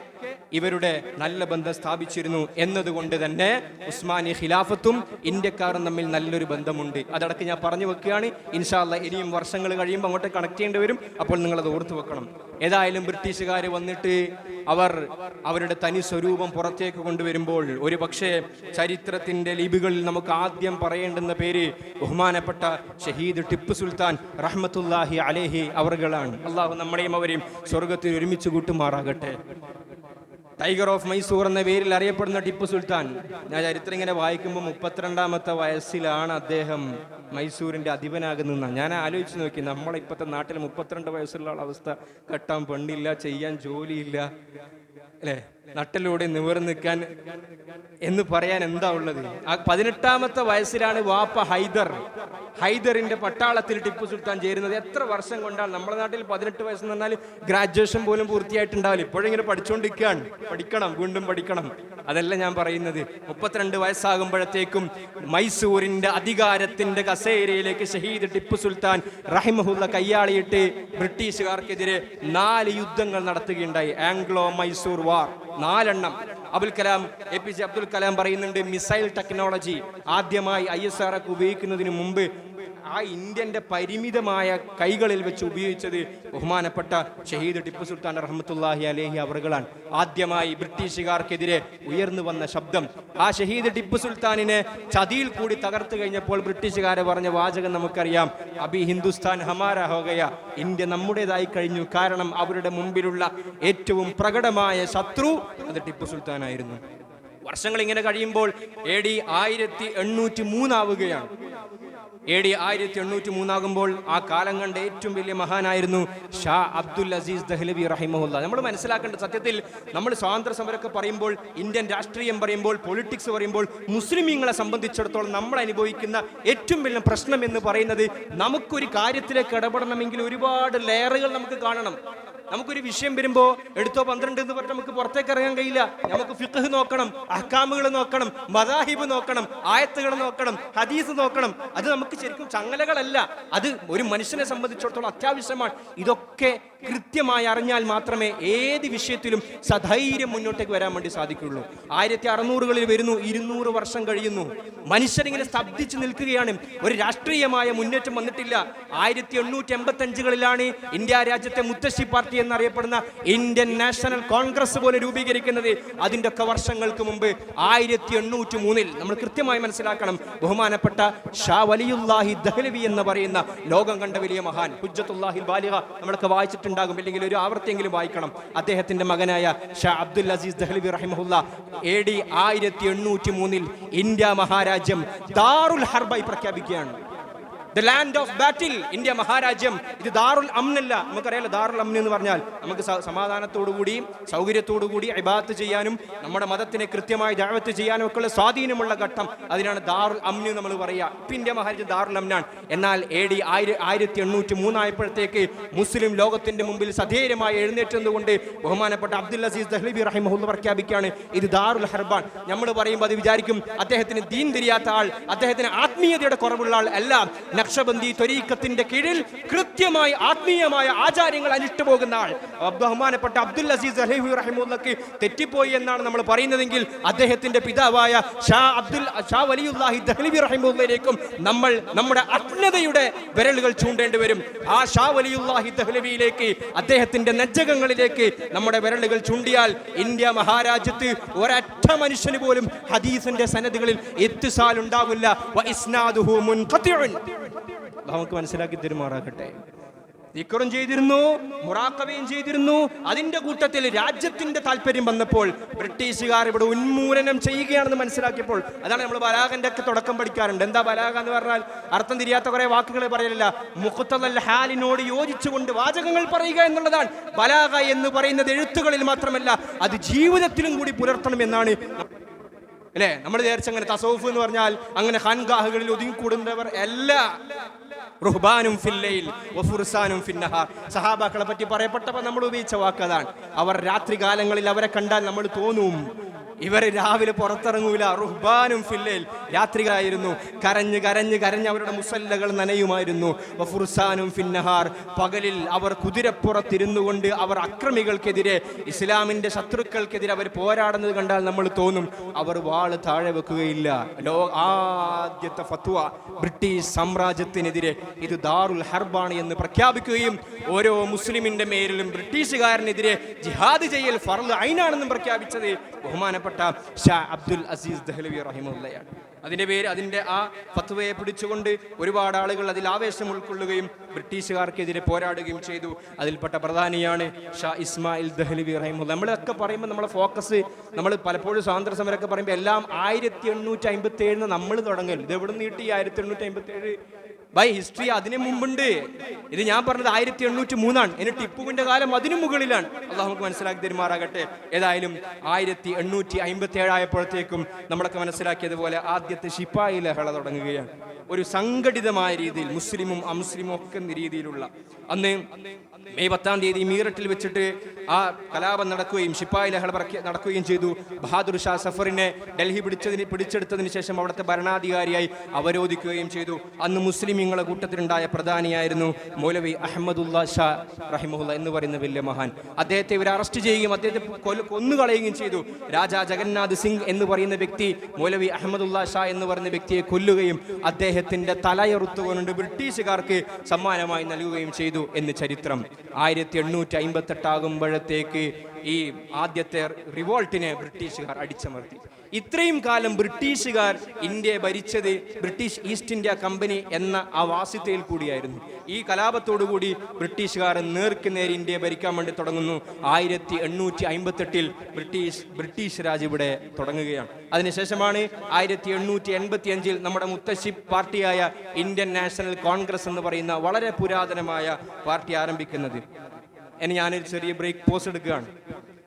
ഇവരുടെ നല്ല ബന്ധം സ്ഥാപിച്ചിരുന്നു എന്നതുകൊണ്ട് തന്നെ ഉസ്മാനി ഖിലാഫത്തും ഇന്ത്യക്കാരും തമ്മിൽ നല്ലൊരു ബന്ധമുണ്ട്. അതടക്കം ഞാൻ പറഞ്ഞു വെക്കുകയാണ്. ഇൻഷാ അല്ലാഹ് ഇനിയും വർഷങ്ങൾ കഴിയുമ്പോൾ അങ്ങോട്ട് കണക്ട് ചെയ്യേണ്ടി വരും. അപ്പോൾ നിങ്ങളത് ഓർത്തു വെക്കണം. ഏതായാലും ബ്രിട്ടീഷുകാർ വന്നിട്ട് അവരുടെ തനി സ്വരൂപം പുറത്തേക്ക് കൊണ്ടുവരുമ്പോൾ ഒരു പക്ഷേ ചരിത്രത്തിന്റെ ലിപികളിൽ നമുക്ക് ആദ്യം പറയേണ്ടുന്ന പേര് ബഹുമാനപ്പെട്ട ഷഹീദ് ടിപ്പു സുൽത്താൻ റഹ്മത്തുള്ളാഹി അലൈഹി അവർകളാണ്. അള്ളാഹു നമ്മളെയും അവരെയും സ്വർഗത്തിൽ ഒരുമിച്ച് കൂട്ടുമാറാകട്ടെ. ടൈഗർ ഓഫ് മൈസൂർ എന്ന പേരിൽ അറിയപ്പെടുന്ന ടിപ്പു സുൽത്താൻ, ഞാൻ ചരിത്രം ഇങ്ങനെ വായിക്കുമ്പോൾ 32ാമത്തെ വയസ്സിലാണ് അദ്ദേഹം മൈസൂരിന്റെ അധിപനാകുന്ന. ഞാൻ ആലോചിച്ച് നോക്കി, നമ്മളെ ഇപ്പോഴത്തെ നാട്ടിൽ 32 വയസ്സുള്ള അവസ്ഥ, കെട്ടാൻ പെണ്ണില്ല, ചെയ്യാൻ ജോലിയില്ല, അല്ലേ, നട്ടിലൂടെ നിവർന്ന് നിൽക്കാൻ എന്ന് പറയാൻ എന്താ ഉള്ളത്? ആ 18ാമത്തെ വയസ്സിലാണ് വാപ്പ ഹൈദറിന്റെ പട്ടാളത്തിൽ ടിപ്പു സുൽത്താൻ ചേരുന്നത്. എത്ര വർഷം കൊണ്ടാണ്? നമ്മുടെ നാട്ടിൽ 18 വയസ്സെന്ന് പറഞ്ഞാൽ ഗ്രാജുവേഷൻ പോലും പൂർത്തിയായിട്ടുണ്ടാവില്ല. ഇപ്പോഴിങ്ങനെ പഠിച്ചുകൊണ്ടിരിക്കുകയാണ്. പഠിക്കണം, വീണ്ടും പഠിക്കണം. അതല്ല ഞാൻ പറയുന്നത്. 32 വയസ്സാകുമ്പോഴത്തേക്കും മൈസൂരിന്റെ അധികാരത്തിന്റെ കസേരയിലേക്ക് ഷഹീദ് ടിപ്പു സുൽത്താൻ റഹിമഹുല്ല കയ്യാളിയിട്ട് ബ്രിട്ടീഷുകാർക്കെതിരെ 4 യുദ്ധങ്ങൾ നടത്തുകയുണ്ടായി. ആംഗ്ലോ മൈസൂർ വാർ 4 APJ അബ്ദുൽ കലാം പറയുന്നുണ്ട്, മിസൈൽ ടെക്നോളജി ആദ്യമായി ISR ഒക്കെ ഉപയോഗിക്കുന്നതിന് മുമ്പ് ആ ഇന്ത്യന്റെ പരിമിതമായ കൈകളിൽ വെച്ച് ഉപയോഗിച്ചത് ബഹുമാനപ്പെട്ട ഷഹീദ് ടിപ്പു സുൽത്താൻ റഹ്മത്തുള്ളാഹി അലൈഹി അവറുകളാണ്. ആദ്യമായി ബ്രിട്ടീഷുകാർക്കെതിരെ ഉയർന്നു വന്ന ശബ്ദം. ആ ഷഹീദ് ടിപ്പു സുൽത്താനിനെ ചതിയിൽ കൂടി തകർത്തു കഴിഞ്ഞപ്പോൾ ബ്രിട്ടീഷുകാരെ പറഞ്ഞ വാചകം നമുക്കറിയാം, അബി ഹിന്ദുസ്ഥാൻ ഹമാര ഹോ ഗയ, ഇന്ത്യ നമ്മുടേതായി കഴിഞ്ഞു. കാരണം അവരുടെ മുമ്പിലുള്ള ഏറ്റവും പ്രകടമായ ശത്രു അത് ടിപ്പു സുൽത്താനായിരുന്നു. വർഷങ്ങൾ ഇങ്ങനെ കഴിയുമ്പോൾ AD 1803 ആവുകയാണ്. AD 1803 ആകുമ്പോൾ ആ കാലം കണ്ട ഏറ്റവും വലിയ മഹാനായിരുന്നു ഷാ അബ്ദുൽ അസീസ് ദഹ്ലവി റഹിമഹുല്ല. നമ്മൾ മനസ്സിലാക്കേണ്ട, സത്യത്തിൽ നമ്മൾ സ്വാതന്ത്ര്യ സമരമൊക്കെ പറയുമ്പോൾ, ഇന്ത്യൻ രാഷ്ട്രീയം പറയുമ്പോൾ, പൊളിറ്റിക്സ് പറയുമ്പോൾ, മുസ്ലിമീങ്ങളെ സംബന്ധിച്ചിടത്തോളം നമ്മൾ അനുഭവിക്കുന്ന ഏറ്റവും വലിയ പ്രശ്നം എന്ന് പറയുന്നത്, നമുക്കൊരു കാര്യത്തിലേക്ക് ഇടപെടണമെങ്കിൽ ഒരുപാട് ലെയറുകൾ നമുക്ക് കാണണം. നമുക്കൊരു വിഷയം വരുമ്പോൾ എടുത്തോ 12 എന്ന് പറഞ്ഞാൽ നമുക്ക് പുറത്തേക്ക് ഇറങ്ങാൻ കഴിയില്ല. നമുക്ക് ഫിഖ് നോക്കണം, അഹ്കാമുകൾ നോക്കണം, മദാഹിബ് നോക്കണം, ആയത്തുകൾ നോക്കണം, ഹദീസ് നോക്കണം. അത് നമുക്ക് ശരിക്കും ചങ്ങലകളല്ല, അത് ഒരു മനുഷ്യനെ സംബന്ധിച്ചിടത്തോളം അത്യാവശ്യമാണ്. ഇതൊക്കെ കൃത്യമായി അറിഞ്ഞാൽ മാത്രമേ ഏത് വിഷയത്തിലും സധൈര്യം മുന്നോട്ടേക്ക് വരാൻ വേണ്ടി സാധിക്കുകയുള്ളൂ. 1600കളിൽ വരുന്നു, 200 വർഷം കഴിയുന്നു, മനുഷ്യരിങ്ങനെ സ്തബ്ധിച്ച് നിൽക്കുകയാണ്. ഒരു രാഷ്ട്രീയമായ മുന്നേറ്റം വന്നിട്ടില്ല. 1885കളിലാണ് ഇന്ത്യ രാജ്യത്തെ മുത്തശ്ശി പാർട്ടി എന്നറിയപ്പെടുന്ന ഇന്ത്യൻ നാഷണൽ കോൺഗ്രസ് പോലെ രൂപീകരിക്കുന്നത്. അതിൻ്റെ ഒക്കെ വർഷങ്ങൾക്ക് മുമ്പ് 1803 നമ്മൾ കൃത്യമായി മനസ്സിലാക്കണം, ബഹുമാനപ്പെട്ട ഷാ വലിയുല്ലാഹി ദഹ്ലവി എന്ന് പറയുന്ന ലോകം കണ്ട വലിയ മഹാൻ, ഹുജ്ജത്തുല്ലാഹിൽ ബാലിഗ നമ്മളൊക്കെ വായിച്ചിട്ടുണ്ടാകും, അല്ലെങ്കിൽ ഒരു ആവർത്തിയെങ്കിലും വായിക്കണം. അദ്ദേഹത്തിന്റെ മകനായ ഷാ അബ്ദുൽ അസീസ് ദഹ്ലവി റഹിമഹുല്ല AD 1803 ഇന്ത്യ മഹാരാജ്യം ദാറുൽ ഹർബായി പ്രഖ്യാപിക്കുകയാണ്. The land of battle, India മഹാരാജ്യം. ഇത് ദാറുൽ അംനല്ല. നമുക്കറിയാലോ ദാറുൽ അംൻ എന്ന് പറഞ്ഞാൽ നമുക്ക് സമാധാനത്തോടുകൂടി സൗകര്യത്തോടുകൂടി ഇബാദത്ത് ചെയ്യാനും നമ്മുടെ മതത്തിനെ കൃത്യമായി ദഅവത്ത് ചെയ്യാനും ഒക്കെയുള്ള സ്വാധീനമുള്ള ഘട്ടം, അതിനാണ് ദാറുൽ അംൻ നമ്മൾ പറയുക. ഇപ്പം ഇന്ത്യ മഹാരാജ്യം ദാറുൽ അംനാണ്. എന്നാൽ AD 1803 ആയപ്പോഴത്തേക്ക് മുസ്ലിം ലോകത്തിന്റെ മുമ്പിൽ സധൈര്യമായി എഴുന്നേറ്റതുകൊണ്ട് ബഹുമാനപ്പെട്ട അബ്ദുൽ അസീസ് ദഹ്ലവി റഹിമഹുല്ല പ്രഖ്യാപിക്കുകയാണ് ഇത് ദാറുൽ ഹർബാൻ. നമ്മൾ പറയുമ്പോൾ അത് വിചാരിക്കും അദ്ദേഹത്തിന് ദീൻ തിരിയാത്ത ആൾ, അദ്ദേഹത്തിന് ആത്മീയതയുടെ കുറവുള്ള ആൾ അല്ല. നക്ഷബന്ദി ത്വരീഖത്തിന്റെ കീഴിൽ കൃത്യമായി ആത്മീയമായ ആചാര്യങ്ങൾ അനുഷ്ഠിച്ചു പോകുന്ന ആൾ. ബഹുമാനപ്പെട്ട അബ്ദുൽ അസീസ് ദഹ്ലവി റഹിമഹുല്ലക്ക് തെറ്റിപ്പോയി എന്നാണ് നമ്മൾ പറയുന്നതെങ്കിൽ അദ്ദേഹത്തിന്റെ പിതാവായ ഷാ വലിയുല്ലാഹി ദഹ്ലവി റഹിമഹുല്ലയിലേക്കും നമ്മൾ നമ്മുടെ അജ്ഞതയുടെ വിരലുകൾ ചൂണ്ടേണ്ടി വരും. ആ ഷാ വലിയുല്ലാഹി ദഹ്ലവിയിലേക്ക്, അദ്ദേഹത്തിന്റെ നെജ്ജകങ്ങളിലേക്ക് നമ്മുടെ വിരലുകൾ ചൂണ്ടിയാൽ ഇന്ത്യ മഹാരാജ്യത്ത് ഒരൊറ്റ മനുഷ്യന് പോലും ഹദീസിന്റെ സനദുകളിൽ ഇത്തിസാൽ ഉണ്ടാവില്ല. വ ഇസ്നാദുഹു മുൻഖതിഉൻ. നമുക്ക് മനസ്സിലാക്കി തരുമാറാകട്ടെ. ദിക്റും ചെയ്തിരുന്നു, മുറാഖബയും ചെയ്തിരുന്നു. അതിന്റെ കൂട്ടത്തിൽ രാജ്യത്തിന്റെ താല്പര്യം വന്നപ്പോൾ ബ്രിട്ടീഷുകാർ ഇവിടെ ഉന്മൂലനം ചെയ്യുകയാണെന്ന് മനസ്സിലാക്കിയപ്പോൾ, അതാണ് നമ്മൾ ബലാഗന്റെ ഒക്കെ തുടക്കം പഠിക്കാറുണ്ട്. എന്താ ബലാഗ എന്ന് പറഞ്ഞാൽ? അർത്ഥം തിരിയാത്ത കുറെ വാക്കുകൾ പറയലില്ല, മുഖ്തദൽ ഹാലിനോട് യോജിച്ചുകൊണ്ട് വാചകങ്ങൾ പറയുക എന്നുള്ളതാണ് ബലാഗ എന്ന് പറയുന്നത്. എഴുത്തുകളിൽ മാത്രമല്ല, അത് ജീവിതത്തിലും കൂടി പുലർത്തണം എന്നാണ് അല്ലേ? നമ്മൾ വിചാരിച്ചങ്ങനെ തസൗഫ് എന്ന് പറഞ്ഞാൽ അങ്ങനെ ഖാൻഗാഹുകളിൽ ഒതുങ്ങിക്കൂടുന്നവർ അല്ല. റുഹ്ബാനും ഫില്ലൈൽ വഫുർസാനും ഫിന്നഹാർ. സഹാബാക്കളെ പറ്റി പറയപ്പെട്ടപ്പോൾ നമ്മൾ ഉപയോഗിച്ച വാക്കതാണ്. അവർ രാത്രി കാലങ്ങളിൽ അവരെ കണ്ടാൽ നമ്മൾ തോന്നും ഇവർ രാവിലെ പുറത്തിറങ്ങൂല. റുഹ്ബാനും ഫില്ലൈൽ, രാത്രികളായിരുന്നു. കരഞ്ഞ് കരഞ്ഞ് കരഞ്ഞ് അവരുടെ മുസല്ലകൾ നനയുമായിരുന്നു. വഫുർസാനും ഫിന്നഹാർ, പകലിൽ അവർ കുതിരപ്പുറത്തിരുന്നു കൊണ്ട് അവർ അക്രമികൾക്കെതിരെ, ഇസ്ലാമിന്റെ ശത്രുക്കൾക്കെതിരെ അവർ പോരാടുന്നത് കണ്ടാൽ നമ്മൾ തോന്നും അവർ വാള് താഴെ വെക്കുകയില്ല. ആദ്യത്തെ ഫത്വ ബ്രിട്ടീഷ് സാമ്രാജ്യത്തിനെതിരെ ഇത് ദാറുൽ ഹർബാണ് എന്ന് പ്രഖ്യാപിക്കുകയും ഓരോ മുസ്ലിമിന്റെ മേലിലും ബ്രിട്ടീഷുകാരനെതിരെ ജിഹാദ് ചെയ്യൽ ഫർള് ഐനാണെന്നും പ്രഖ്യാപിച്ചത് ബഹുമാനപ്പെട്ട ഷാ അബ്ദുൽ അസീസ് ദഹ്ലവി റഹിമഹുള്ളയാണ്. അതിന്റെ ആ ഫത്വയെ പിടിച്ചുകൊണ്ട് ഒരുപാട് ആളുകൾ അതിൽ ആവേശം ഉൾക്കൊള്ളുകയും ബ്രിട്ടീഷുകാർക്കെതിരെ പോരാടുകയും ചെയ്തു. അതിൽപ്പെട്ട പ്രധാനിയാണ് ഷാ ഇസ്മായിൽ ദഹ്ലവി റഹിമഹുല്ല. നമ്മളൊക്കെ പറയുമ്പോൾ നമ്മളെ ഫോക്കസ്, നമ്മൾ പലപ്പോഴും സ്വാതന്ത്ര്യ സമരമൊക്കെ പറയുമ്പോൾ എല്ലാം 1857 നമ്മൾ തുടങ്ങൽ. ഇത് എവിടെ നീട്ടി 1857 ബൈ ഹിസ്റ്ററി അതിനു മുമ്പുണ്ട്. ഇത് ഞാൻ പറഞ്ഞത് 1803 ഇനി ടിപ്പുവിന്റെ കാലം അതിനു മുകളിലാണ്. അള്ളാഹു നമുക്ക് മനസ്സിലാക്കി തരുമാറാകട്ടെ. ഏതായാലും 1857 ആയപ്പോഴത്തേക്കും നമ്മളൊക്കെ മനസ്സിലാക്കിയതുപോലെ ആദ്യത്തെ ശിപ്പായി ലഹള തുടങ്ങുകയാണ്. ഒരു സംഘടിതമായ രീതിയിൽ മുസ്ലിമും അമുസ്ലിമും ഒക്കെ രീതിയിലുള്ള. അന്ന് മെയ് 10-ാം തീയതി മീററ്റിൽ വെച്ചിട്ട് ആ കലാപം നടക്കുകയും ശിപ്പായി ലഹള നടക്കുകയും ചെയ്തു. ബഹാദുർ ഷാ സഫറിനെ ഡൽഹി പിടിച്ചെടുത്തതിന് ശേഷം അവിടുത്തെ ഭരണാധികാരിയായി അവരോധിക്കുകയും ചെയ്തു. അന്ന് മുസ്ലിമീങ്ങളുടെ കൂട്ടത്തിലുണ്ടായ പ്രധാനിയായിരുന്നു മൗലവി അഹമ്മദുല്ലാ ഷാ റഹിമഹുല്ല എന്ന് പറയുന്ന വലിയ മഹാൻ. അദ്ദേഹത്തെ ഇവർ അറസ്റ്റ് ചെയ്യുകയും അദ്ദേഹത്തെ കൊന്നുകളയുകയും ചെയ്തു. രാജാ ജഗന്നാഥ് സിംഗ് എന്ന് പറയുന്ന വ്യക്തി മൗലവി അഹമ്മദുല്ലാ ഷാ എന്ന് പറയുന്ന വ്യക്തിയെ കൊല്ലുകയും അദ്ദേഹത്തിന്റെ തലയറുത്തുകൊണ്ട് ബ്രിട്ടീഷുകാർക്ക് സമ്മാനമായി നൽകുകയും ചെയ്തു എന്ന് ചരിത്രം. 1858 ആകുമ്പോഴത്തേക്ക് ഈ ആദ്യത്തെ റിവോൾട്ടിനെ ബ്രിട്ടീഷുകാർ അടിച്ചമർത്തി. ഇത്രയും കാലം ബ്രിട്ടീഷുകാർ ഇന്ത്യയെ ഭരിച്ചത് ബ്രിട്ടീഷ് ഈസ്റ്റ് ഇന്ത്യ കമ്പനി എന്ന ആ വാസിത്തയിൽ കൂടിയായിരുന്നു. ഈ കലാപത്തോടുകൂടി ബ്രിട്ടീഷുകാർ നേർക്ക് നേരെ ഇന്ത്യയെ ഭരിക്കാൻ വേണ്ടി തുടങ്ങുന്നു. 1858 ബ്രിട്ടീഷ് രാജ് ഇവിടെ തുടങ്ങുകയാണ്. അതിനുശേഷമാണ് 1885 നമ്മുടെ മുത്തശ്ശി പാർട്ടിയായ ഇന്ത്യൻ നാഷണൽ കോൺഗ്രസ് എന്ന് പറയുന്ന വളരെ പുരാതനമായ പാർട്ടി ആരംഭിക്കുന്നത്. ഇനി ഞാനൊരു ചെറിയ ബ്രേക്ക് പോസ് എടുക്കുകയാണ്.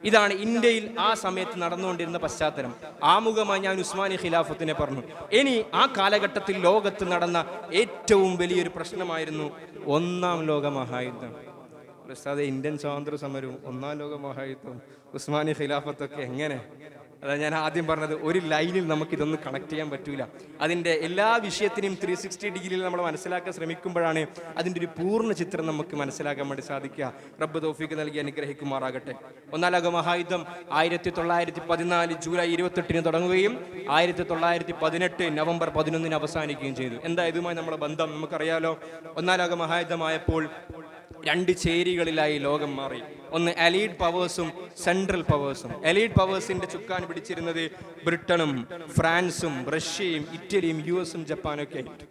ഇതാണ് ഇന്ത്യയിൽ ആ സമയത്ത് നടന്നുകൊണ്ടിരുന്ന പശ്ചാത്തലം. ആമുഖമായി ഞാൻ ഉസ്മാനി ഖിലാഫത്തിനെ പറഞ്ഞു. ഇനി ആ കാലഘട്ടത്തിൽ ലോകത്ത് നടന്ന ഏറ്റവും വലിയൊരു പ്രശ്നമായിരുന്നു 1-ാം ലോക മഹായുദ്ധം. ഇന്ത്യൻ സ്വാതന്ത്ര്യ സമരവും 1-ാം ലോക മഹായുദ്ധവും ഉസ്മാനി ഖിലാഫത്തൊക്കെ എങ്ങനെ? അതാ ഞാൻ ആദ്യം പറഞ്ഞത്, ഒരു ലൈനിൽ നമുക്കിതൊന്നും കണക്ട് ചെയ്യാൻ പറ്റൂല. അതിൻ്റെ എല്ലാ വിഷയത്തിനെയും 360 ഡിഗ്രിയിൽ നമ്മൾ മനസ്സിലാക്കാൻ ശ്രമിക്കുമ്പോഴാണ് അതിൻ്റെ ഒരു പൂർണ്ണ ചിത്രം നമുക്ക് മനസ്സിലാക്കാൻ വേണ്ടി സാധിക്കുക. റബ്ബ് തൗഫീഖ് നൽകി അനുഗ്രഹിക്കുമാറാകട്ടെ. 1-ാം ലോക മഹായുദ്ധം 1914 ജൂലൈ 28 തുടങ്ങുകയും 1918 നവംബർ 11 അവസാനിക്കുകയും ചെയ്തു. എന്താ ഇതുമായി നമ്മുടെ ബന്ധം? നമുക്കറിയാലോ. 1-ാം ലോക മഹായുദ്ധമായപ്പോൾ 2 ചേരികളിലായി ലോകം മാറി. ഒന്ന് എലീഡ് പവേഴ്സും സെൻട്രൽ പവേഴ്സും. എലീഡ് പവേഴ്സിന്റെ ചുക്കാൻ പിടിച്ചിരുന്നത് ബ്രിട്ടനും ഫ്രാൻസും റഷ്യയും ഇറ്റലിയും US-ഉം ജപ്പാനും ഒക്കെ ആയിട്ട്.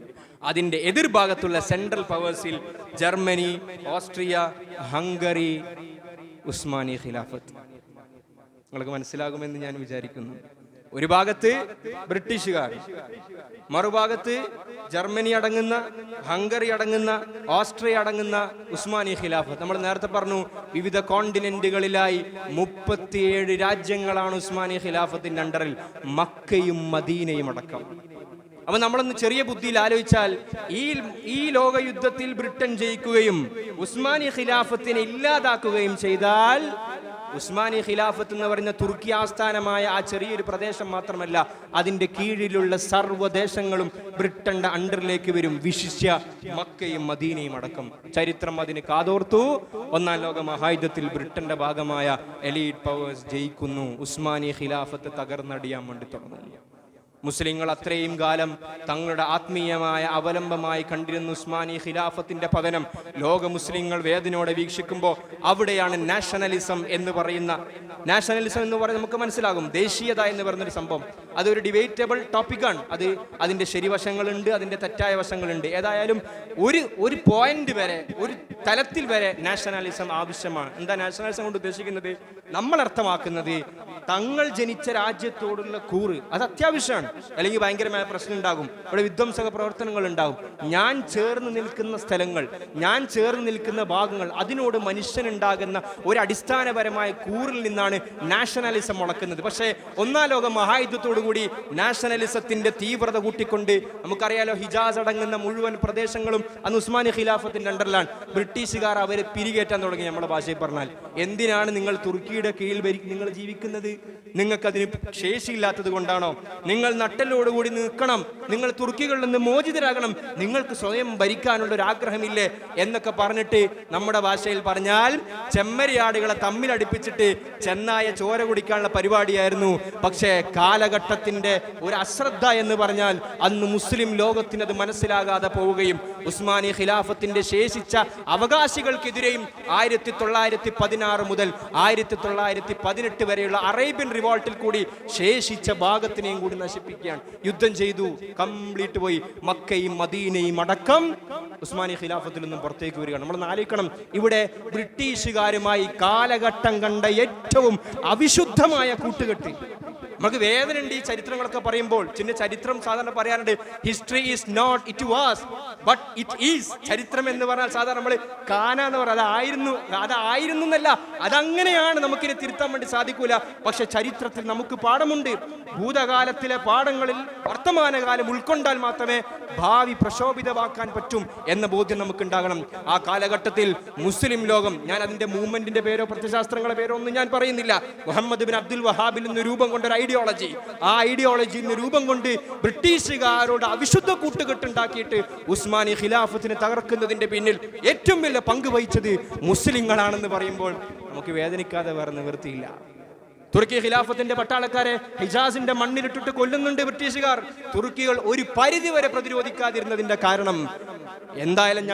അതിന്റെ എതിർഭാഗത്തുള്ള സെൻട്രൽ പവേഴ്സിൽ ജർമ്മനി, ഓസ്ട്രിയ, ഹംഗറി, ഉസ്മാനി ഖിലാഫത്ത്. നിങ്ങൾക്ക് മനസ്സിലാകുമെന്ന് ഞാൻ വിചാരിക്കുന്നു. ഒരു ഭാഗത്ത് ബ്രിട്ടീഷുകാർ, മറുഭാഗത്ത് ജർമ്മനി അടങ്ങുന്ന, ഹംഗറി അടങ്ങുന്ന, ഓസ്ട്രിയ അടങ്ങുന്ന ഉസ്മാനി ഖിലാഫത്ത്. നമ്മൾ നേരത്തെ പറഞ്ഞു, വിവിധ കോണ്ടിനെന്റുകളിലായി 37 രാജ്യങ്ങളാണ് ഉസ്മാനി ഖിലാഫത്തിന്റെ അണ്ടറിൽ, മക്കയും മദീനയും അടക്കം. അപ്പൊ നമ്മളൊന്ന് ചെറിയ ബുദ്ധിയിൽ ആലോചിച്ചാൽ, ഈ ലോകയുദ്ധത്തിൽ ബ്രിട്ടൻ ജയിക്കുകയും ഉസ്മാനി ഖിലാഫത്തിനെ ഇല്ലാതാക്കുകയും ചെയ്താൽ, ഉസ്മാനി ഖിലാഫത്ത് എന്ന് പറയുന്ന തുർക്കി ആസ്ഥാനമായ ആ ചെറിയൊരു പ്രദേശം മാത്രമല്ല, അതിന്റെ കീഴിലുള്ള സർവ്വദേശങ്ങളും ബ്രിട്ടന്റെ അണ്ടറിലേക്ക് വരും, വിശിഷ്യ മക്കയും മദീനയും അടക്കം. ചരിത്രം അതിന് കാതോർത്തു. 1-ാം ലോക മഹായുദ്ധത്തിൽ ബ്രിട്ടന്റെ ഭാഗമായ എലീഡ് പവേഴ്സ് ജയിക്കുന്നു. ഉസ്മാനി ഖിലാഫത്ത് തകർന്നടിയാൻ വേണ്ടി തുടങ്ങുന്നു. മുസ്ലിങ്ങൾ അത്രയും കാലം തങ്ങളുടെ ആത്മീയമായ അവലംബമായി കണ്ടിരുന്ന ഉസ്മാനി ഖിലാഫത്തിന്റെ പതനം ലോക മുസ്ലിങ്ങൾ വേദനയോടെ വീക്ഷിക്കുമ്പോൾ അവിടെയാണ് നാഷണലിസം എന്ന് പറയുന്നത് നമുക്ക് മനസ്സിലാകും. ദേശീയത എന്ന് പറയുന്നൊരു സംഭവം അതൊരു ഡിബേറ്റബിൾ ടോപ്പിക്കാണ്. അതിന്റെ ശരിവശങ്ങളുണ്ട്, അതിന്റെ തെറ്റായ വശങ്ങളുണ്ട്. ഏതായാലും ഒരു പോയിന്റ് വരെ, ഒരു തലത്തിൽ വരെ നാഷണലിസം ആവശ്യമാണ്. എന്താ നാഷണലിസം കൊണ്ട് ഉദ്ദേശിക്കുന്നത്? നമ്മൾ അർത്ഥമാക്കുന്നത് തങ്ങൾ ജനിച്ച രാജ്യത്തോടുള്ള കൂറ് അത് അത്യാവശ്യമാണ്. അല്ലെങ്കിൽ ഭയങ്കരമായ പ്രശ്നം ഉണ്ടാകും, ഇവിടെ വിധ്വംസക പ്രവർത്തനങ്ങൾ ഉണ്ടാകും. ഞാൻ ചേർന്ന് നിൽക്കുന്ന സ്ഥലങ്ങൾ, ഞാൻ ചേർന്ന് നിൽക്കുന്ന ഭാഗങ്ങൾ, അതിനോട് മനുഷ്യനുണ്ടാകുന്ന ഒരു അടിസ്ഥാനപരമായ കൂറിൽ നിന്നാണ് നാഷണലിസം മുളക്കുന്നത്. പക്ഷേ ഒന്നാം ലോക മഹായുദ്ധത്തോടുകൂടി നാഷണലിസത്തിന്റെ തീവ്രത കൂട്ടിക്കൊണ്ട് നമുക്കറിയാലോ, ഹിജാസ് അടങ്ങുന്ന മുഴുവൻ പ്രദേശങ്ങളും അന്ന് ഉസ്മാനി ഖിലാഫത്തിന്റെ അണ്ടറിലാണ്. ബ്രിട്ടീഷുകാർ അവരെ പിരികേറ്റാൻ തുടങ്ങി. നമ്മുടെ ഭാഷയിൽ പറഞ്ഞാൽ, എന്തിനാണ് നിങ്ങൾ തുർക്കിയുടെ കീഴിൽ നിങ്ങൾ ജീവിക്കുന്നത്? നിങ്ങൾക്കതിന് ശേഷിയില്ലാത്തത് കൊണ്ടാണോ? നിങ്ങൾ നട്ടലോടുകൂടി നിൽക്കണം, നിങ്ങൾ തുർക്കികളിൽ നിന്ന് മോചിതരാകണം, നിങ്ങൾക്ക് സ്വയം ഭരിക്കാനുള്ള ഒരു ആഗ്രഹമില്ലേ എന്നൊക്കെ പറഞ്ഞിട്ട്, നമ്മുടെ ഭാഷയിൽ പറഞ്ഞാൽ ചെമ്മരിയാടുകളെ തമ്മിലടിപ്പിച്ചിട്ട് ചെന്നായ ചോര കുടിക്കാനുള്ള പരിപാടിയായിരുന്നു. പക്ഷേ കാലഘട്ടത്തിന്റെ ഒരു അശ്രദ്ധ എന്ന് പറഞ്ഞാൽ അന്ന് മുസ്ലിം ലോകത്തിനത് മനസ്സിലാകാതെ പോവുകയും ഉസ്മാനി ഖിലാഫത്തിന്റെ ശേഷിച്ച അവകാശികൾക്കെതിരെയും 1916 മുതൽ 1918 വരെയുള്ള അറേബ്യൻ റിവോൾട്ടിൽ കൂടി ശേഷിച്ച ഭാഗത്തിനെയും കൂടി നശിപ്പിക്കുകയാണ്. യുദ്ധം ചെയ്തു, കംപ്ലീറ്റ് പോയി. മക്കയും മദീനയും അടക്കം ഉസ്മാനി ഖിലാഫത്തിൽ നിന്നും പുറത്തേക്ക് വരികയാണ്. നമ്മൾ ആലോചിക്കണം, ഇവിടെ ബ്രിട്ടീഷുകാരുമായി കാലഘട്ടം കണ്ട ഏറ്റവും അവിശുദ്ധമായ കൂട്ടുകെട്ട്. നമുക്ക് വേദന ഉണ്ട് ഈ ചരിത്രങ്ങളൊക്കെ പറയുമ്പോൾ. ചരിത്രം സാധാരണ പറയാറുണ്ട്, history is not it was but it is. ചരിത്രം എന്ന് പറഞ്ഞാൽ സാധാരണ നമ്മൾ കാനാന്ന് പറയാം, അതായിരുന്നു എന്നല്ല, അതങ്ങനെയാണ്, നമുക്കിനെ തിരുത്താൻ വേണ്ടി സാധിക്കൂല. പക്ഷെ ചരിത്രത്തിൽ നമുക്ക് പാഠമുണ്ട്. ഭൂതകാലത്തിലെ പാഠങ്ങളിൽ വർത്തമാനകാലം ഉൾക്കൊണ്ടാൽ മാത്രമേ ഭാവി പ്രശോഭിതമാക്കാൻ പറ്റും എന്ന ബോധ്യം നമുക്കുണ്ടാകണം. ആ കാലഘട്ടത്തിൽ മുസ്ലിം ലോകം, ഞാൻ അതിന്റെ മൂവ്മെന്റിന്റെ പേരോ പ്രത്യശാസ്ത്രങ്ങളുടെ പേരോ ഒന്നും ഞാൻ പറയുന്നില്ല, മുഹമ്മദ് ബിൻ അബ്ദുൽ വഹാബിൽ നിന്ന് രൂപം കൊണ്ട ഒരു ഐഡിയോളജി, ആ ഐഡിയോളജിയിൽ നിന്ന് രൂപം കൊണ്ട് ബ്രിട്ടീഷുകാരോട് അവിശുദ്ധ കൂട്ടുകെട്ടുണ്ടാക്കിയിട്ട് ഉസ്മാനി ഖിലാഫത്തിനെ തകർക്കുന്നതിന്റെ പിന്നിൽ ഏറ്റവും വലിയ പങ്ക് വഹിച്ചത് മുസ്ലിങ്ങളാണെന്ന് പറയുമ്പോൾ നമുക്ക് വേദനിക്കാതെ വേറെ നിവൃത്തിയില്ല. തുർക്കി ഖിലാഫത്തിന്റെ പട്ടാളക്കാരെ ഹിജാസിന്റെ മണ്ണിലിട്ടിട്ട് കൊല്ലുന്നുണ്ട് ബ്രിട്ടീഷുകാർ. തുർക്കികൾ ഒരു പരിധി വരെ പ്രതിരോധിക്കാതിരുന്നതിന്റെ കാരണം, എന്തായാലും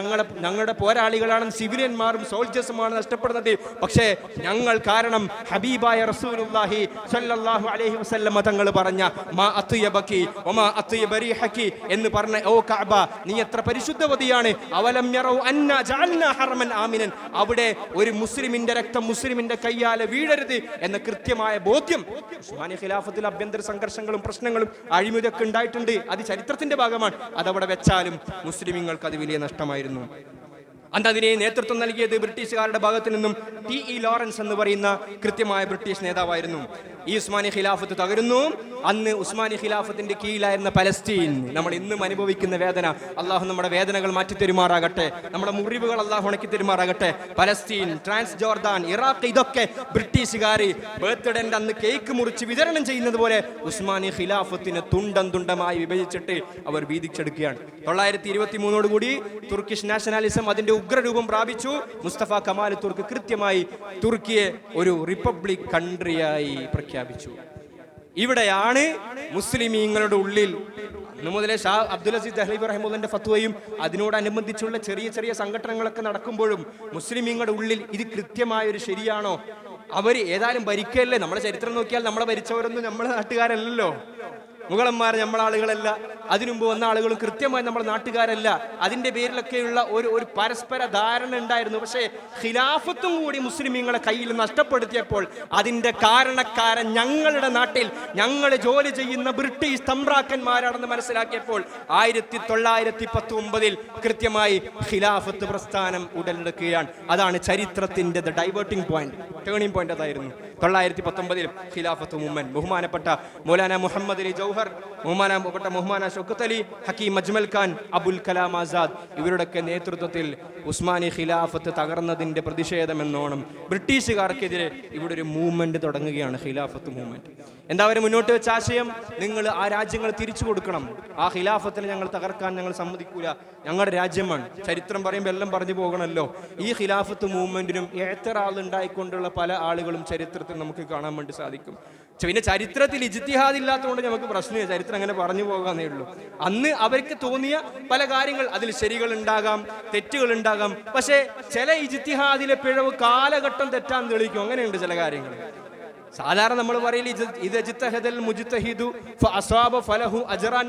ഞങ്ങളുടെ പോരാളികളാണ്, സിവിലിയന്മാരും സോൾജേഴ്സുമാണ് നഷ്ടപ്പെടുന്നത്. പക്ഷേ ഞങ്ങൾ കാരണം ഹബീബായ റസൂലുള്ളാഹി സ്വല്ലല്ലാഹു അലൈഹി വസല്ലമ തങ്ങൾ പറഞ്ഞ മാ അത്യബകി വമാ അത്യബരിഹകി എന്ന് പറഞ്ഞ, ഓ കഅബ നീ എത്ര പരിശുദ്ധവതിയാണ്, അവലം യറൗ അന്നാ ജഅൽനാ ഹറമൻ ആമിനൻ, അവിടെ ഒരു മുസ്ലിമിന്റെ രക്തം മുസ്ലിമിന്റെ കയ്യാലെ വീഴരുത് എന്ന കൃത്യമായ ബോധ്യം. ഉസ്മാനി ഖിലാഫത്തിൽ ആഭ്യന്തര സംഘർഷങ്ങളും പ്രശ്നങ്ങളും അഴിമതിയൊക്കെ ഉണ്ടായിട്ടുണ്ട്, അത് ചരിത്രത്തിന്റെ ഭാഗമാണ്. അതവിടെ വെച്ചാലും മുസ്ലിമീങ്ങൾക്ക് അത് വലിയ നഷ്ടമായിരുന്നു. അന്ന് അതിനെ നേതൃത്വം നൽകിയത് ബ്രിട്ടീഷുകാരുടെ ഭാഗത്തു നിന്നും ടി ലോറൻസ് എന്ന് പറയുന്ന കൃത്യമായ ബ്രിട്ടീഷ് നേതാവായിരുന്നു. ഈ ഉസ്മാനി ഖിലാഫത്ത് തകരുന്നു. അന്ന് ഉസ്മാനി ഖിലാഫത്തിന്റെ കീഴിലായിരുന്ന പലസ്തീൻ, നമ്മൾ ഇന്നും അനുഭവിക്കുന്ന വേദന, അള്ളാഹു നമ്മുടെ വേദനകൾ മാറ്റി തെരുമാറാകട്ടെ, നമ്മുടെ മുറിവുകൾ അള്ളാഹു ഉണക്കി തെരുമാറാകട്ടെ. പലസ്തീൻ, ട്രാൻസ് ജോർദാൻ, ഇറാഖ്, ഇതൊക്കെ ബ്രിട്ടീഷുകാർ ബർത്ത്ഡേന്റെ അന്ന് കേക്ക് മുറിച്ച് വിതരണം ചെയ്യുന്നത് പോലെ ഉസ്മാനി ഖിലാഫത്തിന് തുണ്ടം തുണ്ടമായി വിഭജിച്ചിട്ട് അവർ വീതിച്ചെടുക്കുകയാണ്. 1923 തുർക്കിഷ് നാഷണലിസം അതിന്റെ ഉഗ്രരൂപം പ്രാപിച്ചു. മുസ്തഫ കമാൽ തുർക്ക് കൃത്യമായി തുർക്കിയെ ഒരു റിപ്പബ്ലിക് കൺട്രിയായി പ്രഖ്യാപിച്ചു. ഇവിടെയാണ് മുസ്ലിമീങ്ങളുടെ ഉള്ളിൽ അന്ന് മുതലേ ഷാ അബ്ദുൽ അസീസ് ദഹ്ലവി റഹിമഹുള്ളാഹിന്റെ ഫത്വയും അതിനോടനുബന്ധിച്ചുള്ള ചെറിയ ചെറിയ സംഘടനകളൊക്കെ നടക്കുമ്പോഴും മുസ്ലിമീങ്ങളുടെ ഉള്ളിൽ ഇത് കൃത്യമായൊരു ശരിയാണോ? അവർ ഏതായാലും ഭരിക്കല്ലേ. നമ്മുടെ ചരിത്രം നോക്കിയാൽ നമ്മളെ ഭരിച്ചവരൊന്നും നമ്മളെ നാട്ടുകാരല്ലല്ലോ, മുഗളന്മാർ നമ്മളെ ആളുകളല്ല, അതിനുമുമ്പ് വന്ന ആളുകളും കൃത്യമായി നമ്മുടെ നാട്ടുകാരല്ല. അതിന്റെ പേരിലൊക്കെയുള്ള ഒരു പരസ്പര ധാരണ ഉണ്ടായിരുന്നു. പക്ഷേ ഖിലാഫത്തും കൂടി മുസ്ലിമീങ്ങളെ കയ്യിൽ നഷ്ടപ്പെടുത്തിയപ്പോൾ അതിന്റെ കാരണക്കാരൻ ഞങ്ങളുടെ നാട്ടിൽ ഞങ്ങൾ ജോലി ചെയ്യുന്ന ബ്രിട്ടീഷ് തമ്പ്രാക്കന്മാരാണെന്ന് മനസ്സിലാക്കിയപ്പോൾ 1919 കൃത്യമായി ഖിലാഫത്ത് പ്രസ്ഥാനം ഉടലെടുക്കുകയാണ്. അതാണ് ചരിത്രത്തിന്റെ ഡൈവേർട്ടിംഗ് പോയിന്റ്, ടേണിംഗ് പോയിന്റ്. അതായിരുന്നു 1919 ഖിലാഫത്ത് മൂവ്മെന്റ്. ബഹുമാനപ്പെട്ട മൗലാന മുഹമ്മദ് അലി ജൗഹർ, ബഹുമാനപ്പെട്ട മുഹമ്മാന ഷൗക്കത്ത് അലി, ഹക്കീം അജ്മൽ ഖാൻ, അബുൽ കലാം ആസാദ്, ഇവരുടെയൊക്കെ നേതൃത്വത്തിൽ ഉസ്മാനി ഖിലാഫത്ത് തകർന്നതിന്റെ പ്രതിഷേധം എന്നോണം ബ്രിട്ടീഷുകാർക്കെതിരെ ഇവിടെ ഒരു മൂവ്മെന്റ് തുടങ്ങുകയാണ്, ഖിലാഫത്ത് മൂവ്മെന്റ്. എന്താ അവർ മുന്നോട്ട് വെച്ച ആശയം? നിങ്ങൾ ആ രാജ്യങ്ങൾ തിരിച്ചു കൊടുക്കണം, ആ ഖിലാഫത്തിനെ ഞങ്ങൾ തകർക്കാൻ ഞങ്ങൾ സമ്മതിക്കൂല, ഞങ്ങളുടെ രാജ്യമാണ്. ചരിത്രം പറയുമ്പോൾ എല്ലാം പറഞ്ഞു പോകണമല്ലോ. ഈ ഖിലാഫത്ത് മൂവ്മെന്റിനും എഅ്തിറാദ് ഉണ്ടായിക്കൊണ്ടുള്ള പല ആളുകളും ചരിത്രത്തിൽ നമുക്ക് കാണാൻ വേണ്ടി സാധിക്കും. പിന്നെ ചരിത്രത്തിൽ ഇജ്തിഹാദ് ഇല്ലാത്തതുകൊണ്ട് നമുക്ക് പ്രശ്നമില്ല, ചരിത്രം അങ്ങനെ പറഞ്ഞു പോകാന്നേ ഉള്ളൂ. അന്ന് അവർക്ക് തോന്നിയ പല കാര്യങ്ങൾ, അതിൽ ശരികൾ ഉണ്ടാകാം, തെറ്റുകൾ ഉണ്ടാകാം. പക്ഷേ ചില ഇജ്തിഹാദിലെ പിഴവ് കാലഘട്ടം തെറ്റാൻ തെളിയിക്കും. അങ്ങനെയുണ്ട് ചില കാര്യങ്ങൾ. സാധാരണ നമ്മൾ പറയില്ല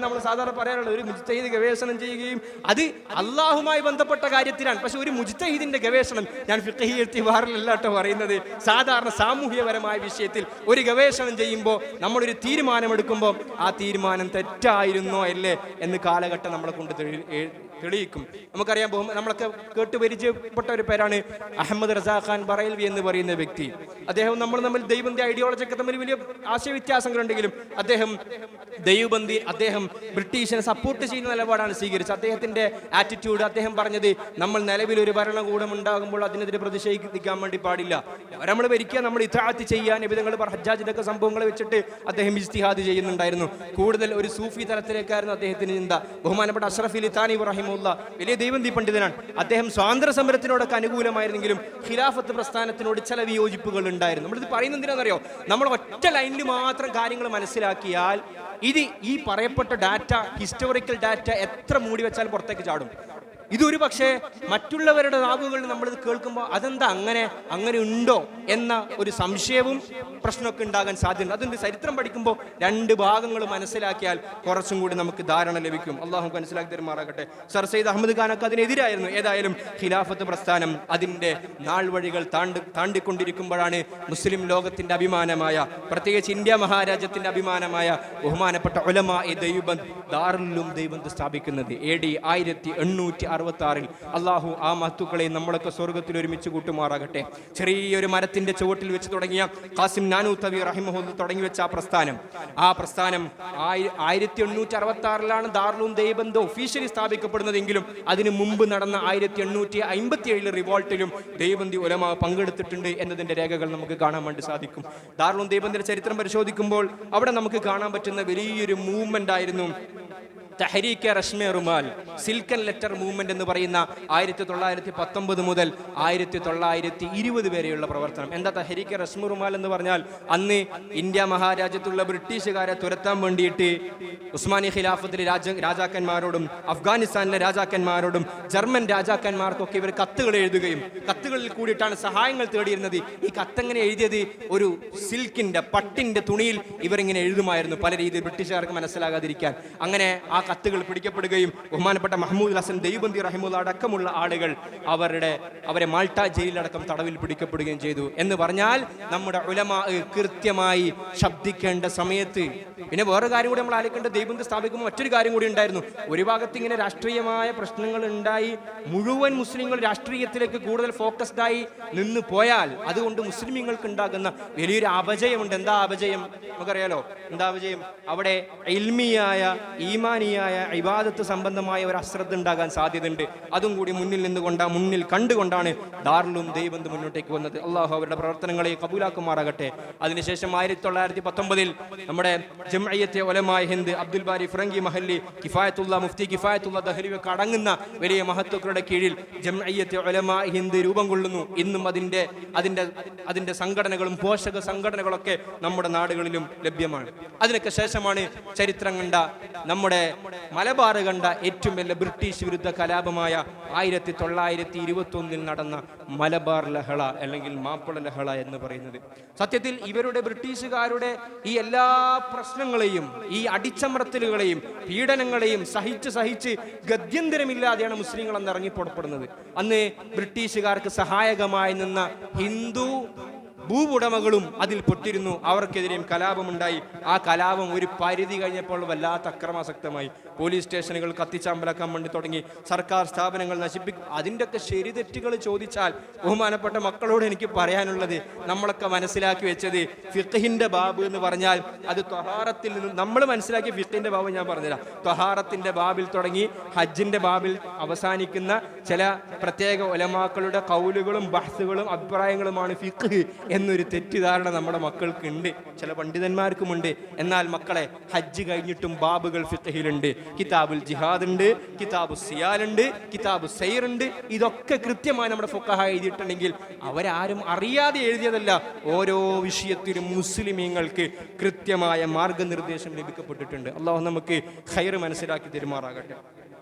നമ്മൾ സാധാരണ പറയാറുള്ളത് ഒരു മുജ്തഹിദ് ഗവേഷണം ചെയ്യുകയും അത് അള്ളാഹുമായി ബന്ധപ്പെട്ട കാര്യത്തിലാണ്. പക്ഷെ ഒരു മുജ്തഹിദിന്റെ ഗവേഷണം, ഞാൻ ഫിഖ്ഹി ഇഅ്തിബാറിലല്ലാട്ടോ പറയുന്നത്, സാധാരണ സാമൂഹ്യപരമായ വിഷയത്തിൽ ഒരു ഗവേഷണം ചെയ്യുമ്പോൾ നമ്മളൊരു തീരുമാനമെടുക്കുമ്പോൾ ആ തീരുമാനം തെറ്റായിരുന്നോ അല്ലേ എന്ന് കാലഘട്ടം നമ്മളെ കൊണ്ട് തെളിയിക്കും. നമുക്കറിയാം, നമ്മളൊക്കെ കേട്ട് പരിചയപ്പെട്ട ഒരു പേരാണ് അഹമ്മദ് റസാ ഖാൻ ബറേൽവി എന്ന് പറയുന്ന വ്യക്തി. അദ്ദേഹം നമ്മൾ ദൈവബന്ധി ഐഡിയോളജിയൊക്കെ തമ്മിൽ വലിയ ആശയവ്യത്യാസങ്ങളുണ്ടെങ്കിലും അദ്ദേഹം ബ്രിട്ടീഷിനെ സപ്പോർട്ട് ചെയ്യുന്ന നിലപാടാണ് സ്വീകരിച്ചത്. അദ്ദേഹത്തിന്റെ ആറ്റിറ്റ്യൂഡ്, അദ്ദേഹം പറഞ്ഞത് നമ്മൾ നിലവിൽ ഒരു ഭരണകൂടം ഉണ്ടാകുമ്പോൾ അതിനെതിരെ പ്രതിഷേധിക്കാൻ വേണ്ടി പാടില്ല, നമ്മൾ ഭരിക്കുക, നമ്മൾ ഇത്ആഅത്ത് ചെയ്യാൻ. നബിതങ്ങൾ ഹജ്ജാജിന്റെ ഒക്കെ സംഭവങ്ങൾ വെച്ചിട്ട് അദ്ദേഹം ഇജ്തിഹാദ് ചെയ്യുന്നുണ്ടായിരുന്നു. കൂടുതൽ ഒരു സൂഫി തലത്തിലേക്കായിരുന്നു അദ്ദേഹത്തിന് ചിന്ത. ബഹുമാനപ്പെട്ട അഷ്റഫ് അലി താനി റഹിമഹുല്ലാഹ് വലിയ ദൈവന്തി പണ്ഡിതനാണ്. അദ്ദേഹം സ്വാതന്ത്ര്യ സമരത്തിനോടൊക്കെ അനുകൂലമായിരുന്നെങ്കിലും ഖിലാഫത്ത് പ്രസ്ഥാനത്തിനോട് ചില വിയോജിപ്പുകൾ ഉണ്ടായിരുന്നു. നമ്മളിത് പറയുന്നത് എന്തിനാണെന്നറിയോ? നമ്മൾ ഒറ്റ ലൈനിൽ മാത്രം കാര്യങ്ങൾ മനസ്സിലാക്കിയാൽ ഈ പറയപ്പെട്ട ഡാറ്റ, ഹിസ്റ്റോറിക്കൽ ഡാറ്റ എത്ര മൂടി വെച്ചാൽ പുറത്തേക്ക് ചാടും. ഇതൊരു പക്ഷേ മറ്റുള്ളവരുടെ നാവുകളിൽ നമ്മളിത് കേൾക്കുമ്പോൾ അതെന്താ അങ്ങനെ ഉണ്ടോ എന്ന ഒരു സംശയവും പ്രശ്നമൊക്കെ ഉണ്ടാകാൻ സാധ്യതയുണ്ട്. അതുകൊണ്ട് ചരിത്രം പഠിക്കുമ്പോൾ രണ്ട് ഭാഗങ്ങൾ മനസ്സിലാക്കിയാൽ കുറച്ചും കൂടി നമുക്ക് ധാരണ ലഭിക്കും. അള്ളാഹു മനസ്സിലാക്കി തരുമാറാകട്ടെ. സർ സയ്യിദ് അഹമ്മദ് ഖാനൊക്കെ അതിനെതിരായിരുന്നു. ഏതായാലും ഖിലാഫത്ത് പ്രസ്ഥാനം അതിൻ്റെ നാൾ വഴികൾ താണ്ടിക്കൊണ്ടിരിക്കുമ്പോഴാണ് മുസ്ലിം ലോകത്തിൻ്റെ അഭിമാനമായ, പ്രത്യേകിച്ച് ഇന്ത്യ മഹാരാജ്യത്തിൻ്റെ അഭിമാനമായ ബഹുമാനപ്പെട്ട ഉലമാ ദൈവബന്ദ് ദാറുൽ ദൈവബന്ദ് സ്ഥാപിക്കുന്നത്. AD 1866 അള്ളാഹു ആ മഹത്തുക്കളെ നമ്മളൊക്കെ സ്വർഗത്തിൽ ഒരുമിച്ച് കൂട്ടുമാറാകട്ടെ. ചെറിയൊരു മരത്തിന്റെ ചുവട്ടിൽ വെച്ച് തുടങ്ങിയ ഖാസിം നാനൂത്തവി റഹിമഹുല്ലാഹ് തുടങ്ങി വെച്ച ആ പ്രസ്ഥാനം 1866 ദാറുൽ ദൈവബന്ദ് ഒഫീഷ്യലി സ്ഥാപിക്കപ്പെടുന്നതെങ്കിലും അതിനു മുമ്പ് നടന്ന 1857 റിവോൾട്ടിലും ദൈവബന്ദി ഉലമാ പങ്കെടുത്തിട്ടുണ്ട് എന്നതിന്റെ രേഖകൾ നമുക്ക് കാണാൻ വേണ്ടി സാധിക്കും. ദാറുൽ ദൈവബന്ദിന്റെ ചരിത്രം പരിശോധിക്കുമ്പോൾ അവിടെ നമുക്ക് കാണാൻ പറ്റുന്ന വലിയൊരു മൂവ്മെന്റ് ആയിരുന്നു തഹരീക്ക് റഷ്മെ റുമാൽ, സിൽക്കൻ ലെറ്റർ മൂവ്മെന്റ് എന്ന് പറയുന്ന 1919 മുതൽ 1920 വരെയുള്ള പ്രവർത്തനം. എന്താ തഹരീക്ക് റഷ്മെ റുമാൽ എന്ന് പറഞ്ഞാൽ? അന്ന് ഇന്ത്യ മഹാരാജ്യത്തുള്ള ബ്രിട്ടീഷുകാരെ തുരത്താൻ വേണ്ടിയിട്ട് ഉസ്മാനി ഖിലാഫത്തിലെ രാജാക്കന്മാരോടും അഫ്ഗാനിസ്ഥാനിലെ രാജാക്കന്മാരോടും ജർമ്മൻ രാജാക്കന്മാർക്കൊക്കെ ഇവർ കത്തുകൾ എഴുതുകയും കത്തുകളിൽ കൂടിയിട്ടാണ് സഹായങ്ങൾ തേടിയിരുന്നത്. ഈ കത്തെങ്ങനെ എഴുതിയത്? ഒരു സിൽക്കിന്റെ, പട്ടിന്റെ തുണിയിൽ ഇവരിങ്ങനെ എഴുതുമായിരുന്നു, പല രീതിയിൽ ബ്രിട്ടീഷുകാർക്ക് മനസ്സിലാകാതിരിക്കാൻ. അങ്ങനെ ആ കത്തുകൾ പിടിക്കപ്പെടുകയും ബഹുമാനപ്പെട്ട മഹ്മൂദ് ഹസൻ ദൈവബന്ദി റഹിമുള്ള അടക്കമുള്ള ആളുകൾ അവരെ മാൾട്ട ജയിലിലടക്കം തടവിൽ പിടിക്കപ്പെടുകയും ചെയ്തു. എന്ന് പറഞ്ഞാൽ നമ്മുടെ ഉലമാ കൃത്യമായി ശബ്ദിക്കേണ്ട സമയത്ത്. പിന്നെ വേറെ കാര്യം കൂടി നമ്മൾ ആലോചിക്കേണ്ട, ദൈവബന്ദി സ്ഥാപിക്കുമ്പോൾ മറ്റൊരു കാര്യം കൂടി ഉണ്ടായിരുന്നു. ഒരു ഭാഗത്ത് ഇങ്ങനെ രാഷ്ട്രീയമായ പ്രശ്നങ്ങൾ ഉണ്ടായി മുഴുവൻ മുസ്ലിങ്ങൾ രാഷ്ട്രീയത്തിലേക്ക് കൂടുതൽ ഫോക്കസ്ഡ് ആയി നിന്ന് പോയാൽ അതുകൊണ്ട് മുസ്ലിമീങ്ങൾക്ക് ഉണ്ടാകുന്ന വലിയൊരു അപജയമുണ്ട്. എന്താ അപജയം? നമുക്കറിയാലോ എന്താ അപജയം? അവിടെ ഇൽമിയായ ഈമാനിയായ ഇബാദത്ത് സംബന്ധമായ ഒരു അശ്രദ്ധ ഉണ്ടാകാൻ സാധ്യതയുണ്ട്. അതും കൂടി മുന്നിൽ കണ്ടുകൊണ്ടാണ് ദാറുൽ ദൈവബന്ദ് മുന്നോട്ടേക്ക് വന്നത്. അള്ളാഹു അവരുടെ പ്രവർത്തനങ്ങളെ കബൂലാക്കുമാറാകട്ടെ. അതിനുശേഷം 1919 നമ്മുടെ ജംഇയ്യത്തെ ഉലമാए ഹിന്ദ് അബ്ദുൽ ബാരി ഫറംഗി മഹല്ലി, കിഫായത്തുള്ള മുഫ്തി കിഫായത്തുള്ള ദഹ്ലവിയൊക്കെ അടങ്ങുന്ന വലിയ മഹത്തുക്കളുടെ കീഴിൽ ജംഇയ്യത്തെ ഉലമാए ഹിന്ദ് രൂപം കൊള്ളുന്നു. ഇന്നും അതിന്റെ സംഘടനകളും പോഷക സംഘടനകളൊക്കെ നമ്മുടെ നാടുകളിലും ലഭ്യമാണ്. അതിനൊക്കെ ശേഷമാണ് ചരിത്രം കണ്ട, നമ്മുടെ മലബാർ കണ്ട ഏറ്റവും വലിയ ബ്രിട്ടീഷ് വിരുദ്ധ കലാപമായ 1921 നടന്ന മലബാർ ലഹള അല്ലെങ്കിൽ മാപ്പിള ലഹള എന്ന് പറയുന്നത്. സത്യത്തിൽ ഇവരുടെ ബ്രിട്ടീഷുകാരുടെ ഈ എല്ലാ പ്രശ്നങ്ങളെയും, ഈ അടിച്ചമർത്തലുകളെയും പീഡനങ്ങളെയും സഹിച്ച് ഗത്യന്തരമില്ലാതെയാണ് മുസ്ലിങ്ങൾ അന്ന് ഇറങ്ങി പുറപ്പെടുന്നത്. അന്ന് ബ്രിട്ടീഷുകാർക്ക് സഹായകമായി നിന്ന ഹിന്ദു ഭൂവുടമകളും അതിൽ പൊട്ടിരുന്നു. അവർക്കെതിരെയും കലാപമുണ്ടായി. ആ കലാപം ഒരു പരിധി കഴിഞ്ഞപ്പോൾ വല്ലാത്ത അക്രമാസക്തമായി. പോലീസ് സ്റ്റേഷനുകൾ കത്തിച്ചാമ്പലാക്കാൻ വേണ്ടി തുടങ്ങി, സർക്കാർ സ്ഥാപനങ്ങൾ നശിപ്പിക്കും. അതിൻ്റെയൊക്കെ ശരി തെറ്റുകൾ ചോദിച്ചാൽ ബഹുമാനപ്പെട്ട മക്കളോട് എനിക്ക് പറയാനുള്ളത്, നമ്മളൊക്കെ മനസ്സിലാക്കി വെച്ചത് ഫിഖ്ഹിന്റെ ബാബ് എന്ന് പറഞ്ഞാൽ അത് ത്വഹാറത്തിൽ നിന്ന് നമ്മൾ മനസ്സിലാക്കിയ ഫിഖ്ഹിന്റെ ബാബ് ഞാൻ പറഞ്ഞുതരാം. ത്വഹാറത്തിന്റെ ബാബിൽ തുടങ്ങി ഹജ്ജിന്റെ ബാബിൽ അവസാനിക്കുന്ന ചില പ്രത്യേക ഉലമാക്കളുടെ ഖൗലുകളും ബഹ്സുകളും അഭിപ്രായങ്ങളുമാണ് ഫിഖ്ഹ് എന്നൊരു തെറ്റിദ്ധാരണ നമ്മുടെ മക്കൾക്കുണ്ട്, ചില പണ്ഡിതന്മാർക്കുമുണ്ട്. എന്നാൽ മക്കളെ, ഹജ്ജ് കഴിഞ്ഞിട്ടും ബാബുകൾ ഫിഖ്ഹിലുണ്ട്. കിതാബുൽ ജിഹാദ് ഉണ്ട്, കിതാബു സിയാലുണ്ട്, കിതാബു സൈർ ഉണ്ട്. ഇതൊക്കെ കൃത്യമായി നമ്മുടെ ഫുഖഹ എഴുതിയിട്ടുണ്ടെങ്കിൽ അവരാരും അറിയാതെ എഴുതിയതല്ല. ഓരോ വിഷയത്തിലും മുസ്ലിമീങ്ങൾക്ക് കൃത്യമായ മാർഗനിർദ്ദേശം ലഭിക്കപ്പെട്ടിട്ടുണ്ട്. അള്ളാഹു നമുക്ക് ഖൈർ മനസ്സിലാക്കി തെരുമാറാകട്ടെ.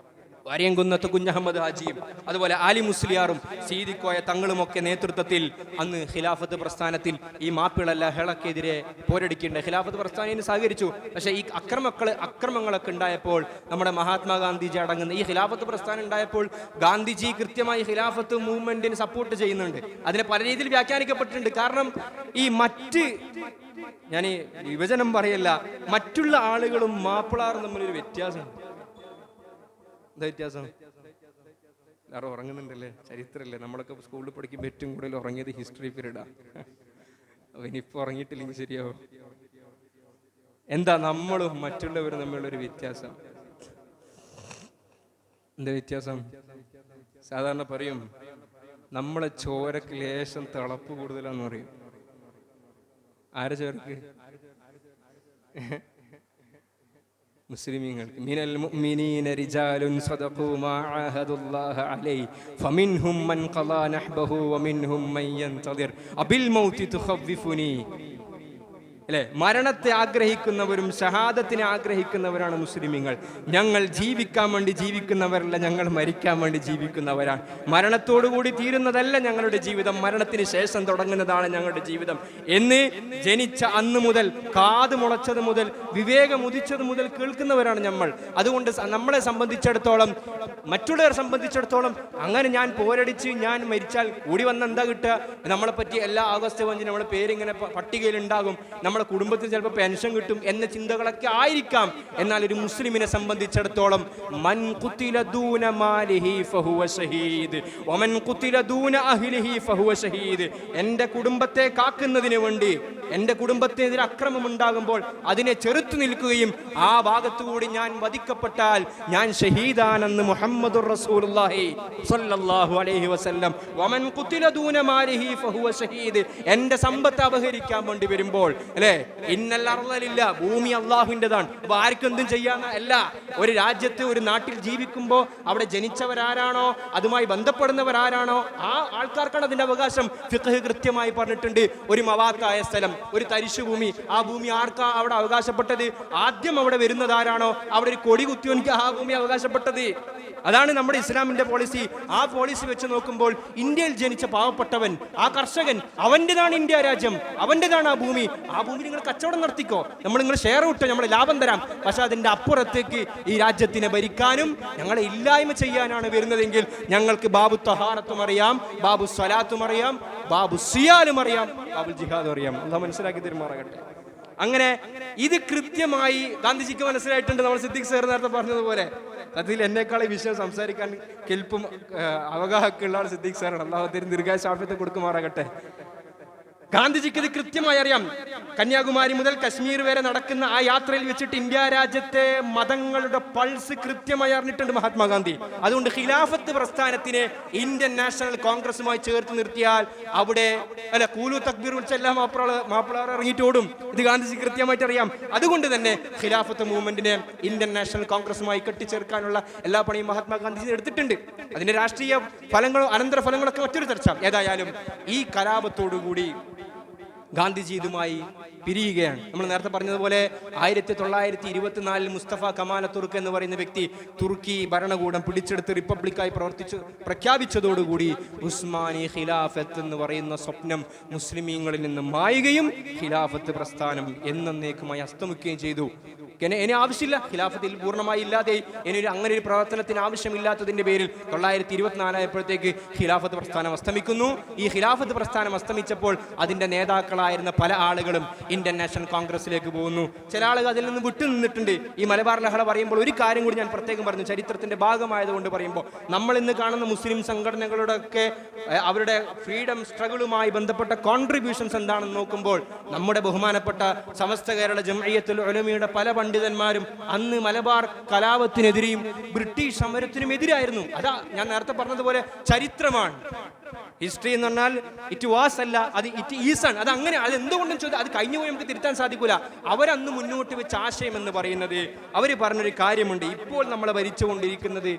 വാര്യംകുന്നത്ത് കുഞ്ഞഹമ്മദ് ഹാജിയും അതുപോലെ ആലി മുസ്ലിയാറും സീദിക്കോയ തങ്ങളുമൊക്കെ നേതൃത്വത്തിൽ അന്ന് ഖിലാഫത്ത് പ്രസ്ഥാനത്തിൽ ഈ മാപ്പിള ലഹളക്കെതിരെ പോരടിക്കേണ്ട ഖിലാഫത്ത് പ്രസ്ഥാനം സഹകരിച്ചു. പക്ഷേ ഈ അക്രമങ്ങളൊക്കെ ഉണ്ടായപ്പോൾ നമ്മുടെ മഹാത്മാഗാന്ധിജി അടങ്ങുന്ന ഈ ഖിലാഫത്ത് പ്രസ്ഥാനം ഉണ്ടായപ്പോൾ ഗാന്ധിജി കൃത്യമായി ഖിലാഫത്ത് മൂവ്മെന്റിന് സപ്പോർട്ട് ചെയ്യുന്നുണ്ട്. അതിനെ പല രീതിയിൽ വ്യാഖ്യാനിക്കപ്പെട്ടിട്ടുണ്ട്. കാരണം ഈ ഞാൻ ഈ വിഭജനം പറയല്ല, മറ്റുള്ള ആളുകളും മാപ്പിളാറും തമ്മിലൊരു വ്യത്യാസമുണ്ട്. എന്താ വ്യത്യാസം? എല്ലാവരും ഉറങ്ങുന്നുണ്ടല്ലേ? ചരിത്രമല്ലേ? നമ്മളൊക്കെ സ്കൂളിൽ പഠിക്കുമ്പോൾ ഏറ്റവും കൂടുതൽ ഉറങ്ങിയത് ഹിസ്റ്ററി പീരീഡാ. അപ്പൊ ഇനിയിപ്പോൾ ഉറങ്ങിയിട്ടില്ലെങ്കിൽ ശരിയാവും. എന്താ നമ്മളും മറ്റുള്ളവരും തമ്മിലുള്ളൊരു വ്യത്യാസം? എന്താ വ്യത്യാസം? സാധാരണ പറയും നമ്മളെ ചോരക്ക് ലേശം തിളപ്പ് കൂടുതലാന്ന് പറയും. ആരെ ചോരക്ക്? മുസ്ലിമീങ്ങൾക്ക്. മിനൽ മുഅ്മിനീന റിജാലുൻ സദഖൂ മാ ആഹദുല്ലാഹ അലൈഹി ഫമിൻഹും മൻ ഖളാ നഹ്ബഹു വമിൻഹും മൻ യൻതദിർ അബിൽ മൗതി തുഖവ്വിഫുനി. അല്ലേ? മരണത്തെ ആഗ്രഹിക്കുന്നവരും ഷഹാദത്തിനെ ആഗ്രഹിക്കുന്നവരാണ് മുസ്ലിമീങ്ങൾ. ഞങ്ങൾ ജീവിക്കാൻ വേണ്ടി ജീവിക്കുന്നവരല്ല, ഞങ്ങൾ മരിക്കാൻ വേണ്ടി ജീവിക്കുന്നവരാണ്. മരണത്തോടുകൂടി തീരുന്നതല്ല ഞങ്ങളുടെ ജീവിതം, മരണത്തിന് ശേഷം തുടങ്ങുന്നതാണ് ഞങ്ങളുടെ ജീവിതം എന്ന് ജനിച്ച അന്ന് മുതൽ, കാത് മുളച്ചത് മുതൽ, വിവേകം ഉദിച്ചത് മുതൽ കേൾക്കുന്നവരാണ് നമ്മൾ. അതുകൊണ്ട് നമ്മളെ സംബന്ധിച്ചിടത്തോളം, മറ്റുള്ളവരെ സംബന്ധിച്ചിടത്തോളം അങ്ങനെ ഞാൻ പോരടിച്ച് ഞാൻ മരിച്ചാൽ കൂടി വന്ന എന്താ കിട്ടുക? നമ്മളെ പറ്റി എല്ലാ ആഗസ്റ്റ് 5 നമ്മളെ പേരിങ്ങനെ പട്ടികയിൽ ഉണ്ടാകും, നമ്മുടെ കുടുംബത്തിൽ ചിലപ്പോൾ പെൻഷൻ കിട്ടും എന്ന ചിന്തകളൊക്കെ ആയിരിക്കാം. എന്നാൽ ഒരു മുസ്ലിമിനെ സംബന്ധിച്ചിടത്തോളം മൻ ഖുതില ദൂന മാലിഹി ഫഹുവ ഷഹീദ് വമൻ ഖുതില ദൂന അഹ്ലിഹി ഫഹുവ ഷഹീദ്. എൻ്റെ കുടുംബത്തെ കാക്കുന്നതിന് വേണ്ടി, എൻ്റെ കുടുംബത്തിനെതിരെ അക്രമം ഉണ്ടാകുമ്പോൾ അതിനെ ചെറുത്തു നിൽക്കുകയും ആ ഭാഗത്തുകൂടി ഞാൻ വധിക്കപ്പെട്ടാൽ ഞാൻ ഷഹീദാനെന്ന് മുഹമ്മദുർ റസൂലുള്ളാഹി സ്വല്ലല്ലാഹു അലൈഹി വസല്ലം. വമൻ ഖുതില ദൂന മാലിഹി ഫഹുവ ഷഹീദ്. എൻ്റെ സമ്പത്ത് അപഹരിക്കാൻ വേണ്ടി വരുമ്പോൾ, അല്ലേ, ഇന്നൽ അർള ലില്ലാ, ഭൂമി അല്ലാഹുവിൻ്റെതാണ്. അപ്പൊ ആർക്കും എന്തും ചെയ്യാൻ അല്ല. ഒരു രാജ്യത്ത്, ഒരു നാട്ടിൽ ജീവിക്കുമ്പോൾ അവിടെ ജനിച്ചവരാരാണോ, അതുമായി ബന്ധപ്പെടുന്നവരാരാണോ, ആ ആൾക്കാർക്കാണ് അതിന്റെ അവകാശം. ഫിഖ് കൃത്യമായി പറഞ്ഞിട്ടുണ്ട്. ഒരു മവാത്തായ സ്ഥലം, ഒരു തരിശുഭൂമി, ആ ഭൂമി ആർക്കാ അവിടെ അവകാശപ്പെട്ടത്? ആദ്യം അവിടെ വരുന്നതാരാണോ അവിടെ ഒരു കൊടി കുത്തിയോനിക്ക് ആ ഭൂമി അവകാശപ്പെട്ടത്. അതാണ് നമ്മുടെ ഇസ്ലാമിന്റെ പോളിസി. ആ പോളിസി വെച്ച് നോക്കുമ്പോൾ ഇന്ത്യയിൽ ജനിച്ച പാവപ്പെട്ടവൻ, ആ കർഷകൻ, അവൻ്റെതാണ് ഇന്ത്യ രാജ്യം, അവൻ്റെതാണ് ആ ഭൂമി. ആ ഭൂമി നിങ്ങൾ കച്ചവടം നടത്തിക്കോ, നിങ്ങൾ ഷെയർ വിട്ടോ, നമ്മൾ ലാഭം തരാം. പക്ഷെ അതിന്റെ അപ്പുറത്തേക്ക് ഈ രാജ്യത്തിനെ ഭരിക്കാനും ഞങ്ങളെ ഇല്ലായ്മ ചെയ്യാനാണ് വരുന്നതെങ്കിൽ ഞങ്ങൾക്ക് ബാബു തഹാറത്തും അറിയാം, ബാബു സ്വലാത്തും അറിയാം, ബാബു സിയാലും അറിയാം, ബാബുൽ ജിഹാദും അറിയാം. അല്ലാഹു മനസ്സിലാക്കി തരുമാറാകട്ടെ. അങ്ങനെ ഇത് കൃത്യമായി ഗാന്ധിജിക്ക് മനസ്സിലായിട്ടുണ്ട്. നമ്മൾ സിദ്ദീഖ് സർ നേരത്തെ പറഞ്ഞതുപോലെ അതിൽ എന്നെക്കാൾ ഈ വിഷയം സംസാരിക്കാൻ കെൽപ്പും അവഗാഹമൊക്കെ ഉള്ള ആൾ സിദ്ദീഖ് സാറാണ്. അല്ലാഹു അദ്ദേഹത്തിന് ദീർഘായുസ്സാഫിയത്ത് കൊടുക്കുമാറാകട്ടെ. ഗാന്ധിജിക്ക് ഇത് കൃത്യമായി അറിയാം. കന്യാകുമാരി മുതൽ കശ്മീർ വരെ നടക്കുന്ന ആ യാത്രയിൽ വെച്ചിട്ട് ഇന്ത്യ രാജ്യത്തെ മതങ്ങളുടെ പൾസ് കൃത്യമായി അറിഞ്ഞിട്ടുണ്ട് മഹാത്മാഗാന്ധി. അതുകൊണ്ട് ഖിലാഫത്ത് പ്രസ്ഥാനത്തിനെ ഇന്ത്യൻ നാഷണൽ കോൺഗ്രസുമായി ചേർത്ത് നിർത്തിയാൽ അവിടെ കൂലു തക്ബീർ വിളിച്ച എല്ലാ മാപ്പിളാർ ഇറങ്ങിയിട്ട് ഓടും. ഇത് ഗാന്ധിജി കൃത്യമായിട്ട് അറിയാം. അതുകൊണ്ട് തന്നെ ഖിലാഫത്ത് മൂവ്മെന്റിനെ ഇന്ത്യൻ നാഷണൽ കോൺഗ്രസുമായി കെട്ടിച്ചേർക്കാനുള്ള എല്ലാ പണിയും മഹാത്മാഗാന്ധിജി എടുത്തിട്ടുണ്ട്. അതിന്റെ രാഷ്ട്രീയ ഫലങ്ങളും അനന്തരഫലങ്ങളൊക്കെ മറ്റൊരു ചർച്ച. ഏതായാലും ഈ കലാപത്തോടുകൂടി ഗാന്ധിജി ഇതുമായി പിരിയുകയാണ്. നമ്മൾ നേരത്തെ പറഞ്ഞതുപോലെ 1924 മുസ്തഫ കമാൽ തുർക്ക് എന്ന് പറയുന്ന വ്യക്തി തുർക്കി ഭരണകൂടം പിടിച്ചെടുത്ത് റിപ്പബ്ലിക്കായി പ്രഖ്യാപിച്ചതോടുകൂടി ഉസ്മാനി ഖിലാഫത്ത് എന്ന് പറയുന്ന സ്വപ്നം മുസ്ലിമീങ്ങളിൽ നിന്ന് മായുകയും ഖിലാഫത്ത് പ്രസ്ഥാനം എന്നേക്കുമായി അസ്തമിക്കുകയും ചെയ്തു. ഇനി ആവശ്യമില്ല, ഖിലാഫത്തിൽ പൂർണ്ണമായി ഇല്ലാതെ ഇനി അങ്ങനെ ഒരു പ്രവർത്തനത്തിന് ആവശ്യമില്ലാത്തതിന്റെ പേരിൽ 1924 ആയപ്പോഴത്തേക്ക് ഖിലാഫത്ത് പ്രസ്ഥാനം അസ്തമിക്കുന്നു. ഈ ഖിലാഫത്ത് പ്രസ്ഥാനം അസ്തമിച്ചപ്പോൾ അതിന്റെ നേതാക്കളായിരുന്ന പല ആളുകളും ഇന്ത്യൻ നാഷണൽ കോൺഗ്രസിലേക്ക് പോകുന്നു. ചില ആളുകൾ അതിൽ നിന്ന് വിട്ടുനിന്നിട്ടുണ്ട്. ഈ മലബാർ ലഹള പറയുമ്പോൾ ഒരു കാര്യം കൂടി ഞാൻ പ്രത്യേകം പറഞ്ഞു, ചരിത്രത്തിന്റെ ഭാഗമായതുകൊണ്ട് പറയുമ്പോൾ, നമ്മൾ ഇന്ന് കാണുന്ന മുസ്ലിം സംഘടനകളുടെ ഒക്കെ അവരുടെ ഫ്രീഡം സ്ട്രഗിളുമായി ബന്ധപ്പെട്ട കോൺട്രിബ്യൂഷൻസ് എന്താണെന്ന് നോക്കുമ്പോൾ നമ്മുടെ ബഹുമാനപ്പെട്ട സമസ്ത കേരള ജംഇയ്യത്തുൽ ഉലമയുടെ പല പണ്ഡിതന്മാരും അന്ന് മലബാർ കലാപത്തിനെതിരെയും ബ്രിട്ടീഷ് സമരത്തിനും എതിരായിരുന്നു. അതാ ഞാൻ നേരത്തെ പറഞ്ഞതുപോലെ ചരിത്രമാണ്. ഹിസ്റ്ററി എന്ന് പറഞ്ഞാൽ ഇറ്റ് വാസ് അല്ല, അത് ഇറ്റ് ഈസ് ആണ്. അത് അങ്ങനെ, അത് എന്തുകൊണ്ടും ചോദിച്ചാൽ അത് കഴിഞ്ഞു പോയി നമുക്ക് തിരുത്താൻ സാധിക്കൂല. അവരന്ന് മുന്നോട്ട് വെച്ച ആശയം എന്ന് പറയുന്നത്, അവർ പറഞ്ഞൊരു കാര്യമുണ്ട്, ഇപ്പോൾ നമ്മളെ ഭരിച്ചുകൊണ്ടിരിക്കുന്നത്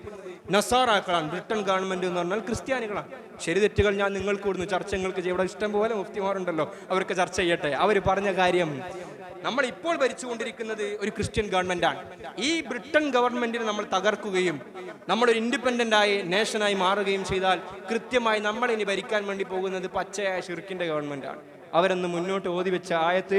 നസാറാക്കളാണ്. ബ്രിട്ടൻ ഗവൺമെന്റ് എന്ന് പറഞ്ഞാൽ ക്രിസ്ത്യാനികളാണ്. ശരി തെറ്റുകൾ ഞാൻ നിങ്ങൾക്ക് കൊടുക്കുന്നു, ചർച്ചകൾക്ക് ഇവിടെ ഇഷ്ടം പോലെ മുഫ്തിമാരുണ്ടല്ലോ, അവർക്ക് ചർച്ച ചെയ്യട്ടെ. അവർ പറഞ്ഞ കാര്യം, നമ്മൾ ഇപ്പോൾ ഭരിച്ചുകൊണ്ടിരിക്കുന്നത് ഒരു ക്രിസ്ത്യൻ ഗവൺമെന്റാണ്. ഈ ബ്രിട്ടൻ ഗവൺമെന്റിനെ നമ്മൾ തകർക്കുകയും നമ്മളൊരു ഇൻഡിപെൻഡന്റ് ആയി നേഷനായി മാറുകയും ചെയ്താൽ കൃത്യമായി നമ്മൾ ഇനി ഭരിക്കാൻ വേണ്ടി പോകുന്നത് പച്ചയായ ശിർക്കിന്റെ ഗവൺമെന്റാണ്. അവരൊന്ന് മുന്നോട്ട് ഓതി വെച്ച ആയത്ത്,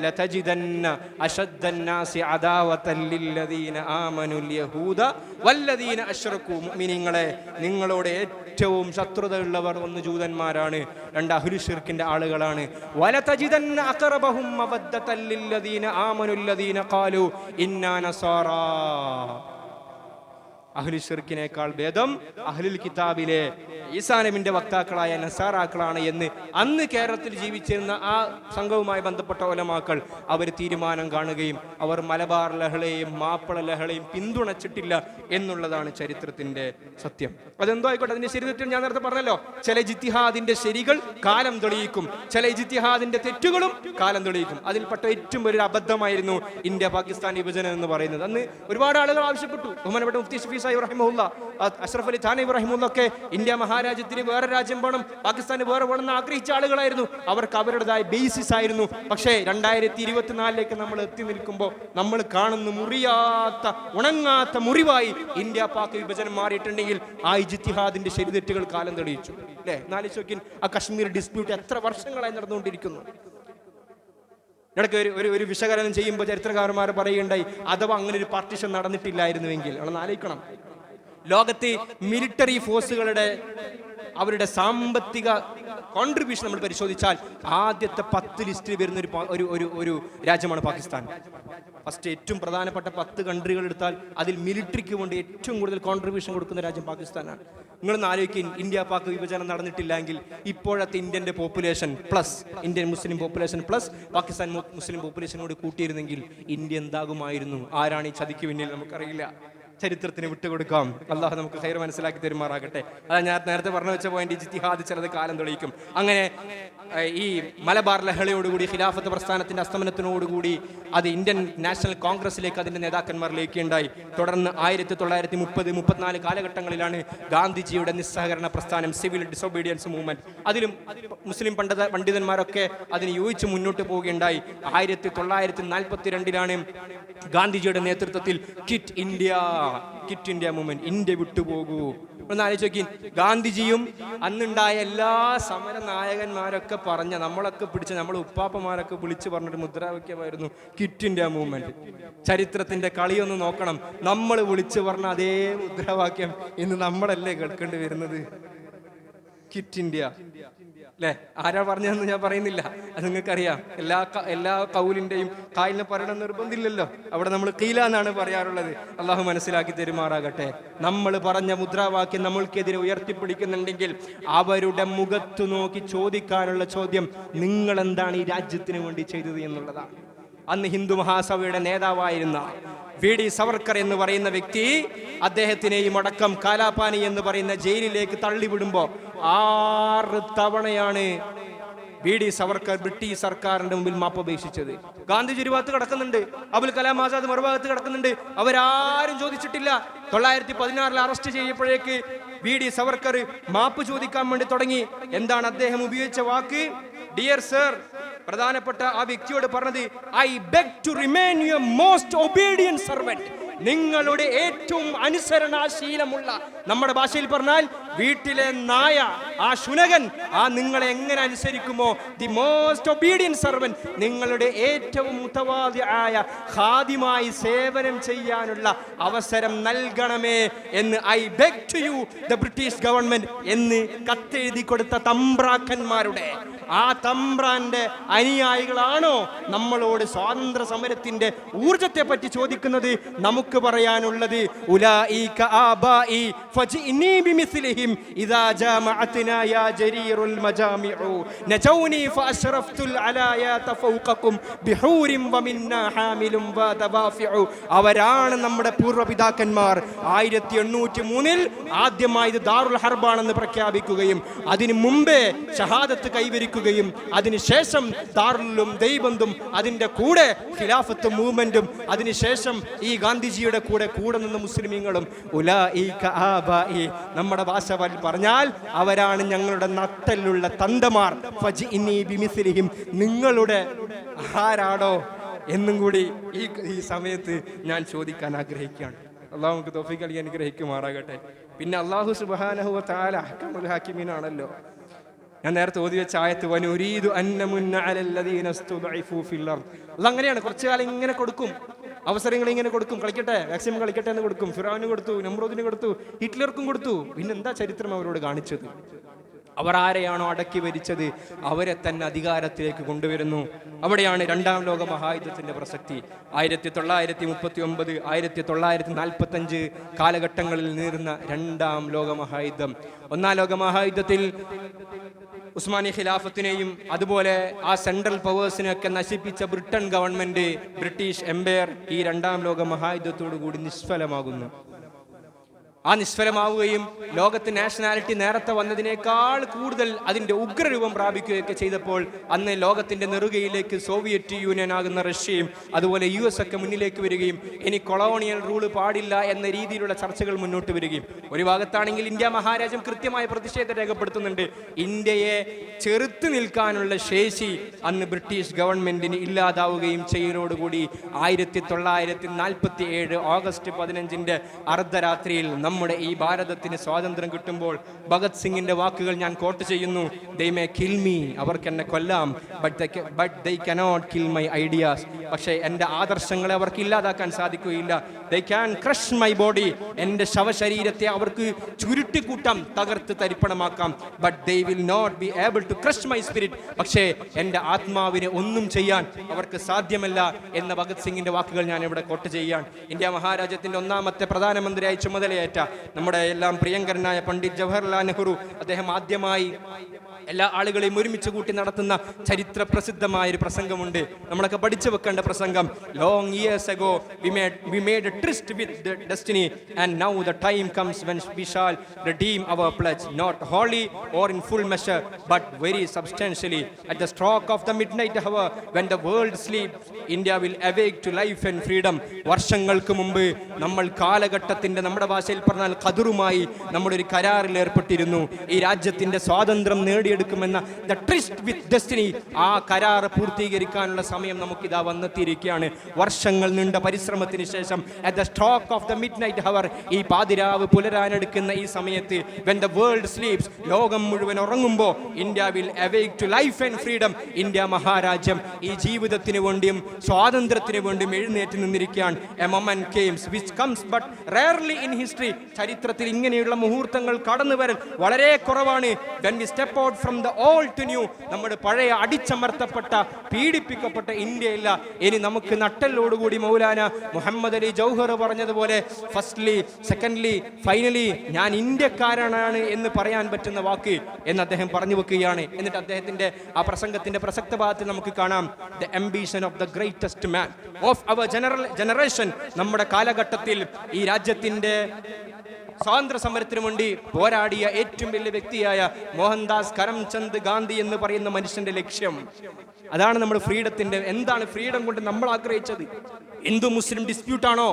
ലതജിദന്ന അശദ്ദന്നാസി അദാവതൻ ലില്ലദീന ആമനുൽ യഹൂദ വല്ലദീന അശ്റകൂ. മുഅ്മിനീങ്ങളെ, നിങ്ങളോട് ഏറ്റവും ശത്രുതയുള്ളവർ ഒന്ന് ജൂതന്മാരാണ്, രണ്ട് അഹ്ലു ശിർക്കിന്റെ ആളുകളാണ്. വലതജിദന്ന അഖറബഹും മവദ്ദതൻ ലില്ലദീന ആമനുൽ ലദീന ഖാലൂ ഇന്നാ നസാറാ. അഹ്ലു ശിർക്കിനേക്കാൾ ഭേദം അഹ്ലുൽ കിതാബിലെ ഈസാ നബിയുടെ വക്താക്കളായ നസാറാക്കളാണ് എന്ന് അന്ന് കേരളത്തിൽ ജീവിച്ചിരുന്ന ആ സംഘവുമായി ബന്ധപ്പെട്ട ഉലമാക്കൾ അവർ തീരുമാനം കാണുകയും അവർ മലബാർ ലഹളയും മാപ്പിള ലഹളയും പിന്തുണച്ചിട്ടില്ല എന്നുള്ളതാണ് ചരിത്രത്തിന്റെ സത്യം. അതെന്തോ ആയിക്കോട്ടെ, അതിന്റെ ശരിതെറ്റും ഞാൻ നേരത്തെ പറഞ്ഞല്ലോ. ചില ഇജ്തിഹാദിന്റെ ശരികൾ കാലം തെളിയിക്കും, ചില ഇജ്തിഹാദിന്റെ തെറ്റുകളും കാലം തെളിയിക്കും. അതിൽപ്പെട്ട ഏറ്റവും വലിയൊരു അബദ്ധമായിരുന്നു ഇന്ത്യ പാകിസ്ഥാൻ വിഭജനം എന്ന് പറയുന്നത്. അന്ന് ഒരുപാട് ആളുകൾ ആവശ്യപ്പെട്ടു. ബഹുമാനപ്പെട്ട മുഫ്തി ഷഫീ സാഹിബ് റഹിമഹുല്ലാ, അഷ്റഫ് അലി താനവി റഹിമഹുല്ല ഒക്കെ ഇന്ത്യ മഹാരാജ്യത്തിന് വേറെ രാജ്യം വേണം, പാകിസ്ഥാന് വേറെ വേണമെന്ന് ആഗ്രഹിച്ച ആളുകളായിരുന്നു. അവർക്ക് അവരുടേതായ ബേസിസ് ആയിരുന്നു. പക്ഷേ 2024 നമ്മൾ എത്തി നിൽക്കുമ്പോൾ നമ്മൾ കാണുന്ന മുറിയാത്ത, ഉണങ്ങാത്ത മുറിവായി ഇന്ത്യ പാക് വിഭജനം മാറിയിട്ടുണ്ടെങ്കിൽ ആ ഇജ്തിഹാദിന്റെ ശരിതെറ്റുകൾ കാലം തെളിയിച്ചു അല്ലേ? നാലിശോക്കിൻ ആ കശ്മീർ ഡിസ്പ്യൂട്ട് എത്ര വർഷങ്ങളായി നടന്നുകൊണ്ടിരിക്കുന്നു. ഇടയ്ക്ക് ഒരു വിശകലനം ചെയ്യുമ്പോൾ ചരിത്രകാരന്മാർ പറയുകയുണ്ടായി, അഥവാ അങ്ങനെ ഒരു പാർട്ടിഷൻ നടന്നിട്ടില്ലായിരുന്നുവെങ്കിൽ. നമ്മളൊന്ന് ആലോചിക്കണം, ലോകത്തെ മിലിറ്ററി ഫോഴ്സുകളുടെ അവരുടെ സാമ്പത്തിക കോൺട്രിബ്യൂഷൻ നമ്മൾ പരിശോധിച്ചാൽ ആദ്യത്തെ 10 ലിസ്റ്റിൽ വരുന്ന ഒരു രാജ്യമാണ് പാകിസ്ഥാൻ. ഫസ്റ്റ് ഏറ്റവും പ്രധാനപ്പെട്ട 10 കൺട്രികൾ എടുത്താൽ അതിൽ മിലിറ്ററിക്ക് വേണ്ടി ഏറ്റവും കൂടുതൽ കോൺട്രിബ്യൂഷൻ കൊടുക്കുന്ന രാജ്യം പാകിസ്ഥാനാണ്. നിങ്ങളൊന്ന് ആലോചിക്കും, ഇന്ത്യ പാക് വിഭജനം നടന്നിട്ടില്ലെങ്കിൽ ഇപ്പോഴത്തെ ഇന്ത്യൻ്റെ പോപ്പുലേഷൻ പ്ലസ് ഇന്ത്യൻ മുസ്ലിം പോപ്പുലേഷൻ പ്ലസ് പാകിസ്ഥാൻ മുസ്ലിം പോപ്പുലേഷനോട് കൂട്ടിയിരുന്നെങ്കിൽ ഇന്ത്യ എന്താകുമായിരുന്നു? ആരാണ് ഈ ചതിക്ക് പിന്നിൽ നമുക്കറിയില്ല. ചരിത്രത്തിന് വിട്ടുകൊടുക്കാം. അള്ളാഹു നമുക്ക് ഖൈർ മനസ്സിലാക്കി തരുമാറാകട്ടെ. അതാ ഞാൻ നേരത്തെ പറഞ്ഞു വെച്ച പോയിന്റ്, ഇജ്തിഹാദ് ചിലത് കാലം തെളിയിക്കും. അങ്ങനെ ഈ മലബാർ ലഹളയോടുകൂടി ഖിലാഫത്ത് പ്രസ്ഥാനത്തിന്റെ അസ്തമനത്തിനോടുകൂടി അത് ഇന്ത്യൻ നാഷണൽ കോൺഗ്രസിലേക്ക് അതിന്റെ നേതാക്കന്മാരിലേക്ക് ഉണ്ടായി. തുടർന്ന് 1930-34 കാലഘട്ടങ്ങളിലാണ് ഗാന്ധിജിയുടെ നിസ്സഹകരണ പ്രസ്ഥാനം, സിവിൽ ഡിസൊബീഡിയൻസ് മൂവ്മെന്റ്, അതിലും മുസ്ലിം പണ്ഡിതന്മാരൊക്കെ അതിന് യോജിച്ച് മുന്നോട്ട് പോവുകയുണ്ടായി. 1942 ഗാന്ധിജിയുടെ നേതൃത്വത്തിൽ ക്വിറ്റ് ഇന്ത്യ മൂവ്മെന്റ്, ഇന്ത്യ വിട്ടുപോകൂ. ഒന്ന് ആലോചിച്ച് നോക്കി, ഗാന്ധിജിയും അന്നുണ്ടായ എല്ലാ സമര നായകന്മാരൊക്കെ പറഞ്ഞ, നമ്മളൊക്കെ പിടിച്ച, നമ്മളെ ഉപ്പാപ്പമാരൊക്കെ വിളിച്ചു പറഞ്ഞൊരു മുദ്രാവാക്യമായിരുന്നു ക്വിറ്റ് ഇന്ത്യ മൂവ്മെന്റ്. ചരിത്രത്തിന്റെ കളിയൊന്ന് നോക്കണം, നമ്മൾ വിളിച്ചു പറഞ്ഞ അതേ മുദ്രാവാക്യം ഇന്ന് നമ്മളല്ലേ കേൾക്കേണ്ടി വരുന്നത്. ക്വിറ്റ് ഇന്ത്യ അല്ലേ? ആരാ പറഞ്ഞതെന്ന് ഞാൻ പറയുന്നില്ല, അത് നിങ്ങൾക്കറിയാം. എല്ലാ കൗലിന്റെയും കായലിനെ പറയണം നിർബന്ധമില്ലല്ലോ. അവിടെ നമ്മൾ കീല എന്നാണ് പറയാറുള്ളത്. അള്ളാഹു മനസ്സിലാക്കി തരുമാറാകട്ടെ. നമ്മൾ പറഞ്ഞ മുദ്രാവാക്യം നമ്മൾക്കെതിരെ ഉയർത്തിപ്പിടിക്കുന്നുണ്ടെങ്കിൽ അവരുടെ മുഖത്തു നോക്കി ചോദിക്കാനുള്ള ചോദ്യം, നിങ്ങൾ എന്താണ് ഈ രാജ്യത്തിന് വേണ്ടി ചെയ്തത് എന്നുള്ളതാണ്. അന്ന് ഹിന്ദു മഹാസഭയുടെ നേതാവായിരുന്ന വി.ഡി. സവർക്കർ എന്ന് പറയുന്ന വ്യക്തി, അദ്ദേഹത്തിനെയും അടക്കം കാലാപാനി എന്ന് പറയുന്ന ജയിലിലേക്ക് തള്ളിവിടുമ്പോൾ 6 തവണയാണ് വി.ഡി. സവർക്കർ ബ്രിട്ടീഷ് സർക്കാരിന്റെ മുമ്പിൽ മാപ്പപേക്ഷിച്ചത്. ഗാന്ധിജി ഒരു ഭാഗത്ത് കിടക്കുന്നുണ്ട്, അബുൽ കലാം ആസാദ് മറുഭാഗത്ത് കിടക്കുന്നുണ്ട്. അവരാരും ചോദിച്ചിട്ടില്ല. 1916 അറസ്റ്റ് ചെയ്യപ്പോഴേക്ക് വി.ഡി. സവർക്കർ മാപ്പ് ചോദിക്കാൻ വേണ്ടി തുടങ്ങി. എന്താണ് അദ്ദേഹം ഉപയോഗിച്ച വാക്ക്? ഡിയർ സർ, പ്രധാനപ്പെട്ട ആ വ്യക്തിയോട് പറഞ്ഞത്, I beg to remain your most obedient servant. നിങ്ങളുടെ ഏറ്റവും അനുസരണാശീലമുള്ള, നമ്മുടെ ഭാഷയിൽ പറഞ്ഞാൽ വീട്ടിലെ നായ, ആ ശുനകൻ, ആ നിങ്ങളെ എങ്ങനെ അനുസരിക്കുമോ, ദി മോസ്റ്റ് ഒബീഡിയന്റ് സർവന്റ്, നിങ്ങളുടെ ഏറ്റവും മുതവാദിആയ ഖാദിമായി സേവനം ചെയ്യാനുള്ള അവസരം നൽകണമേ എന്ന് I beg to you the British government എന്ന് കത്തെഴുതി കൊടുത്ത തമ്പ്രാക്കന്മാരുടെ, ആ തമ്പ്രാന്റെ അനുയായികളാണോ നമ്മളോട് സ്വാതന്ത്ര്യ സമരത്തിന്റെ ഊർജത്തെ പറ്റി ചോദിക്കുന്നത്? നമുക്ക് പറയാനുള്ളത്, ഉലൈക ആബാഇ ഫജിഇനി ബിമിസ്ലിഹിം ഫീഹിം ഇദാ ജാമഅത്നാ യാ ജരീറുൽ മജാമിഉ നജൗനി ഫഅശ്റഫ്തുൽ അലായാത ഫൗഖകും ബിഹൂരിൻ വമിന്നാ ഹാമിലും വദവാഫിഉ. അവരാണ് നമ്മുടെ പൂർവ്വപിതാക്കന്മാർ 1803 ആദ്യമായി ഇത് ദാറുൽ ഹർബാണെന്ന് പ്രഖ്യാപിക്കുകയും അതിനു മുമ്പേ ഷഹാദത്ത് കൈവരിക്കുകയും അതിനുശേഷം ദാറുലും ദൈബന്തും അതിൻ്റെ കൂടെ ഖിലാഫത്ത് മൂവ്മെന്റും അതിനുശേഷം ഈ ഗാന്ധിജിയുടെ കൂടെ നിന്ന് മുസ്ലിമീങ്ങളും ഉലൈക ആബാഇ, നമ്മുടെ ഭാഷ പറഞ്ഞാൽ അവരാണ് ഞങ്ങളുടെ നട്ടലുള്ള തന്തമാർ. ഫജിഇനി ബിമിസ്ലിഹിം, നിങ്ങളുടെ ആരാടോ എന്നും കൂടി ഈ സമയത്ത് ഞാൻ ചോദിക്കാൻ ആഗ്രഹിക്കുകയാണ്. അള്ളാഹു നമുക്ക് തൗഫീഖ് നൽകി അനുഗ്രഹിക്കുമാറാകട്ടെ. പിന്നെ അള്ളാഹു സുബ്ഹാനഹു വ തആല അഹ്കമുൽ ഹാക്കിമീനാണല്ലോ. ഞാൻ നേരത്തെ ഓതി വെച്ച ആയത്ത് വനുരീദു അന്നമുന്ന അലല്ലദീന ഇസ്തുദ്ഇഫു ഫിൽ അർദ്. അങ്ങനെയാണ്, കുറച്ചു കാലം ഇങ്ങനെ കൊടുക്കും, അവസരങ്ങൾ ഇങ്ങനെ കൊടുക്കും, കളിക്കട്ടെ മാക്സിമം കളിക്കട്ടെ എന്ന് കൊടുക്കും. ഫിറഔന് കൊടുത്തു, നമ്രൂദിന് കൊടുത്തു, ഹിറ്റ്ലർക്കും കൊടുത്തു. പിന്നെന്താ ചരിത്രം അവരോട് കാണിച്ചത്? അവർ ആരെയാണോ അടക്കി ഭരിച്ചത് അവരെ തന്നെ അധികാരത്തിലേക്ക് കൊണ്ടുവരുന്നു. അവിടെയാണ് രണ്ടാം ലോക മഹായുദ്ധത്തിന്റെ പ്രസക്തി. 1939, 1945 കാലഘട്ടങ്ങളിൽ നേർന്ന രണ്ടാം ലോക മഹായുദ്ധം. ഒന്നാം ലോക മഹായുദ്ധത്തിൽ ഉസ്മാനി ഖിലാഫത്തിനെയും അതുപോലെ ആ സെൻട്രൽ പവേഴ്സിനെയൊക്കെ നശിപ്പിച്ച ബ്രിട്ടൻ ഗവൺമെന്റ്, ബ്രിട്ടീഷ് എംപയർ ഈ രണ്ടാം ലോക മഹായുദ്ധത്തോടു കൂടി നിഷ്ഫലമാകുന്നു. ആ നിഷ്ഫലമാവുകയും ലോകത്ത് നാഷണാലിറ്റി നേരത്തെ വന്നതിനേക്കാൾ കൂടുതൽ അതിൻ്റെ ഉഗ്രരൂപം പ്രാപിക്കുകയൊക്കെ ചെയ്തപ്പോൾ അന്ന് ലോകത്തിൻ്റെ നെറുകയിലേക്ക് സോവിയറ്റ് യൂണിയൻ ആകുന്ന റഷ്യയും അതുപോലെ US ഒക്കെ മുന്നിലേക്ക് വരികയും ഇനി കൊളോണിയൽ റൂള് പാടില്ല എന്ന രീതിയിലുള്ള ചർച്ചകൾ മുന്നോട്ട് വരികയും, ഒരു ഭാഗത്താണെങ്കിൽ ഇന്ത്യ മഹാരാജ്യം കൃത്യമായ പ്രതിഷേധം രേഖപ്പെടുത്തുന്നുണ്ട്. ഇന്ത്യയെ ചെറുത്ത് നിൽക്കാനുള്ള ശേഷി അന്ന് ബ്രിട്ടീഷ് ഗവൺമെന്റിന് ഇല്ലാതാവുകയും ചെയ്യുന്നതോടുകൂടി 1947 ഓഗസ്റ്റ് 15 അർദ്ധരാത്രിയിൽ നമ്മുടെ ഈ ഭാരതത്തിന് സ്വാതന്ത്ര്യം കിട്ടുമ്പോൾ ഭഗത് സിംഗിന്റെ വാക്കുകൾ ഞാൻ കോട്ട് ചെയ്യുന്നു. They may kill me, അവർക്ക് എന്നെ കൊല്ലാം, but they cannot kill my ideas. പക്ഷേ എൻ്റെ ആദർശങ്ങളെ അവർക്ക് ഇല്ലാതാക്കാൻ സാധിക്കുകയില്ല. They can crush my body, എൻ്റെ ശവശരീരത്തെ അവർക്ക് ചുരുട്ടിക്കൂട്ടാം, തകർത്ത് തരിപ്പണമാക്കാം. But they will not be able to crush my spirit. പക്ഷേ എൻ്റെ ആത്മാവിനെ ഒന്നും ചെയ്യാൻ അവർക്ക് സാധ്യമല്ല എന്ന ഭഗത് സിംഗിന്റെ വാക്കുകൾ ഞാൻ ഇവിടെ കോട്ട് ചെയ്യാൻ. ഇന്ത്യ മഹാരാജ്യത്തിന്റെ ഒന്നാമത്തെ പ്രധാനമന്ത്രിയായി ചുമതലയേറ്റ നമ്മുടെ എല്ലാം പ്രിയങ്കരനായ പണ്ഡിറ്റ് ജവഹർലാൽ നെഹ്റു, അദ്ദേഹം ആദ്യമായി എല്ലാ ആളുകളെയും ഒരുമിച്ച് കൂട്ടി നടത്തുന്ന ചരിത്ര പ്രസിദ്ധമായ ഒരു പ്രസംഗമുണ്ട്, നമ്മളൊക്കെ പഠിച്ചു വെക്കേണ്ട പ്രസംഗം. Long years ago we made a tryst with the destiny and now the time comes when we shall redeem our pledge, not wholly or in full measure but very substantially. At the stroke of the midnight hour when the world sleeps, India will awake to life and freedom. വർഷങ്ങൾക്ക് മുമ്പ് നമ്മൾ കാലഘട്ടത്തിന്റെ, നമ്മുടെ ഭാഷയിൽ പറഞ്ഞാൽ ഖദറുമായി നമ്മളൊരു കരാറിൽ ഏർപ്പെട്ടിരുന്നു. ഈ രാജ്യത്തിന്റെ സ്വാതന്ത്ര്യം നേടിയെടുക്കുമെന്ന ദ ട്രിസ്റ്റ് വിത്ത് ഡെസ്റ്റിനി, ആ കരാർ പൂർത്തീകരിക്കാനുള്ള സമയം നമുക്കിതാ വന്നെത്തിയിരിക്കുകയാണ്. വർഷങ്ങൾ നീണ്ട പരിശ്രമത്തിന് ശേഷം at the stroke of the midnight hour, ഈ പാതിരാവ് പുലരാനെടുക്കുന്ന ഈ സമയത്ത് when the world sleeps, ലോകം മുഴുവൻ ഉറങ്ങുമ്പോൾ India will awake to life and freedom. India മഹാരാജ്യം ഈ ജീവിതത്തിന് വേണ്ടിയും സ്വാതന്ത്ര്യത്തിന് വേണ്ടിയും എഴുന്നേറ്റ് നിന്നിരിക്കുകയാണ്. A moment comes which comes but rarely in history. ചരിത്രത്തിൽ ഇങ്ങനെയുള്ള മുഹൂർത്തങ്ങൾ കടന്നു വരാൻ വളരെ കുറവാണ്. when we step out from the old to new, നമ്മുടെ പഴയ അടിച്ചമർത്തപ്പെട്ട പീഡിപ്പിക്കപ്പെട്ട ഇന്ത്യയില്ല, ഇനി നമുക്ക് നട്ടലോടുകൂടി മൗലാന മുഹമ്മദ് അലി ജൗഹർ പറഞ്ഞതുപോലെ ഫസ്റ്റ്ലി സെക്കൻഡ്ലി ഫൈനലി ഞാൻ ഇന്ത്യക്കാരനാണ് എന്ന് പറയാൻ പറ്റുന്ന വാക്ക് എന്ന് അദ്ദേഹം പറഞ്ഞു വെക്കുകയാണ്. എന്നിട്ട് അദ്ദേഹത്തിന്റെ ആ പ്രസംഗത്തിന്റെ പ്രസക്ത ഭാഗത്ത് നമുക്ക് കാണാം, the ambition of the greatest man of our generation. നമ്മുടെ കാലഘട്ടത്തിൽ ഈ രാജ്യത്തിന്റെ സ്വാതന്ത്ര്യ സമരത്തിനു വേണ്ടി പോരാടിയ ഏറ്റവും വലിയ വ്യക്തിയായ മോഹൻദാസ് കരംചന്ദ് ഗാന്ധി എന്ന് പറയുന്ന മനുഷ്യന്റെ ലക്ഷ്യം അതാണ്. നമ്മുടെ ഫ്രീഡത്തിന്റെ, എന്താണ് ഫ്രീഡം കൊണ്ട് നമ്മൾ ആഗ്രഹിച്ചത്? ഹിന്ദു മുസ്ലിം ഡിസ്പ്യൂട്ടാണോ?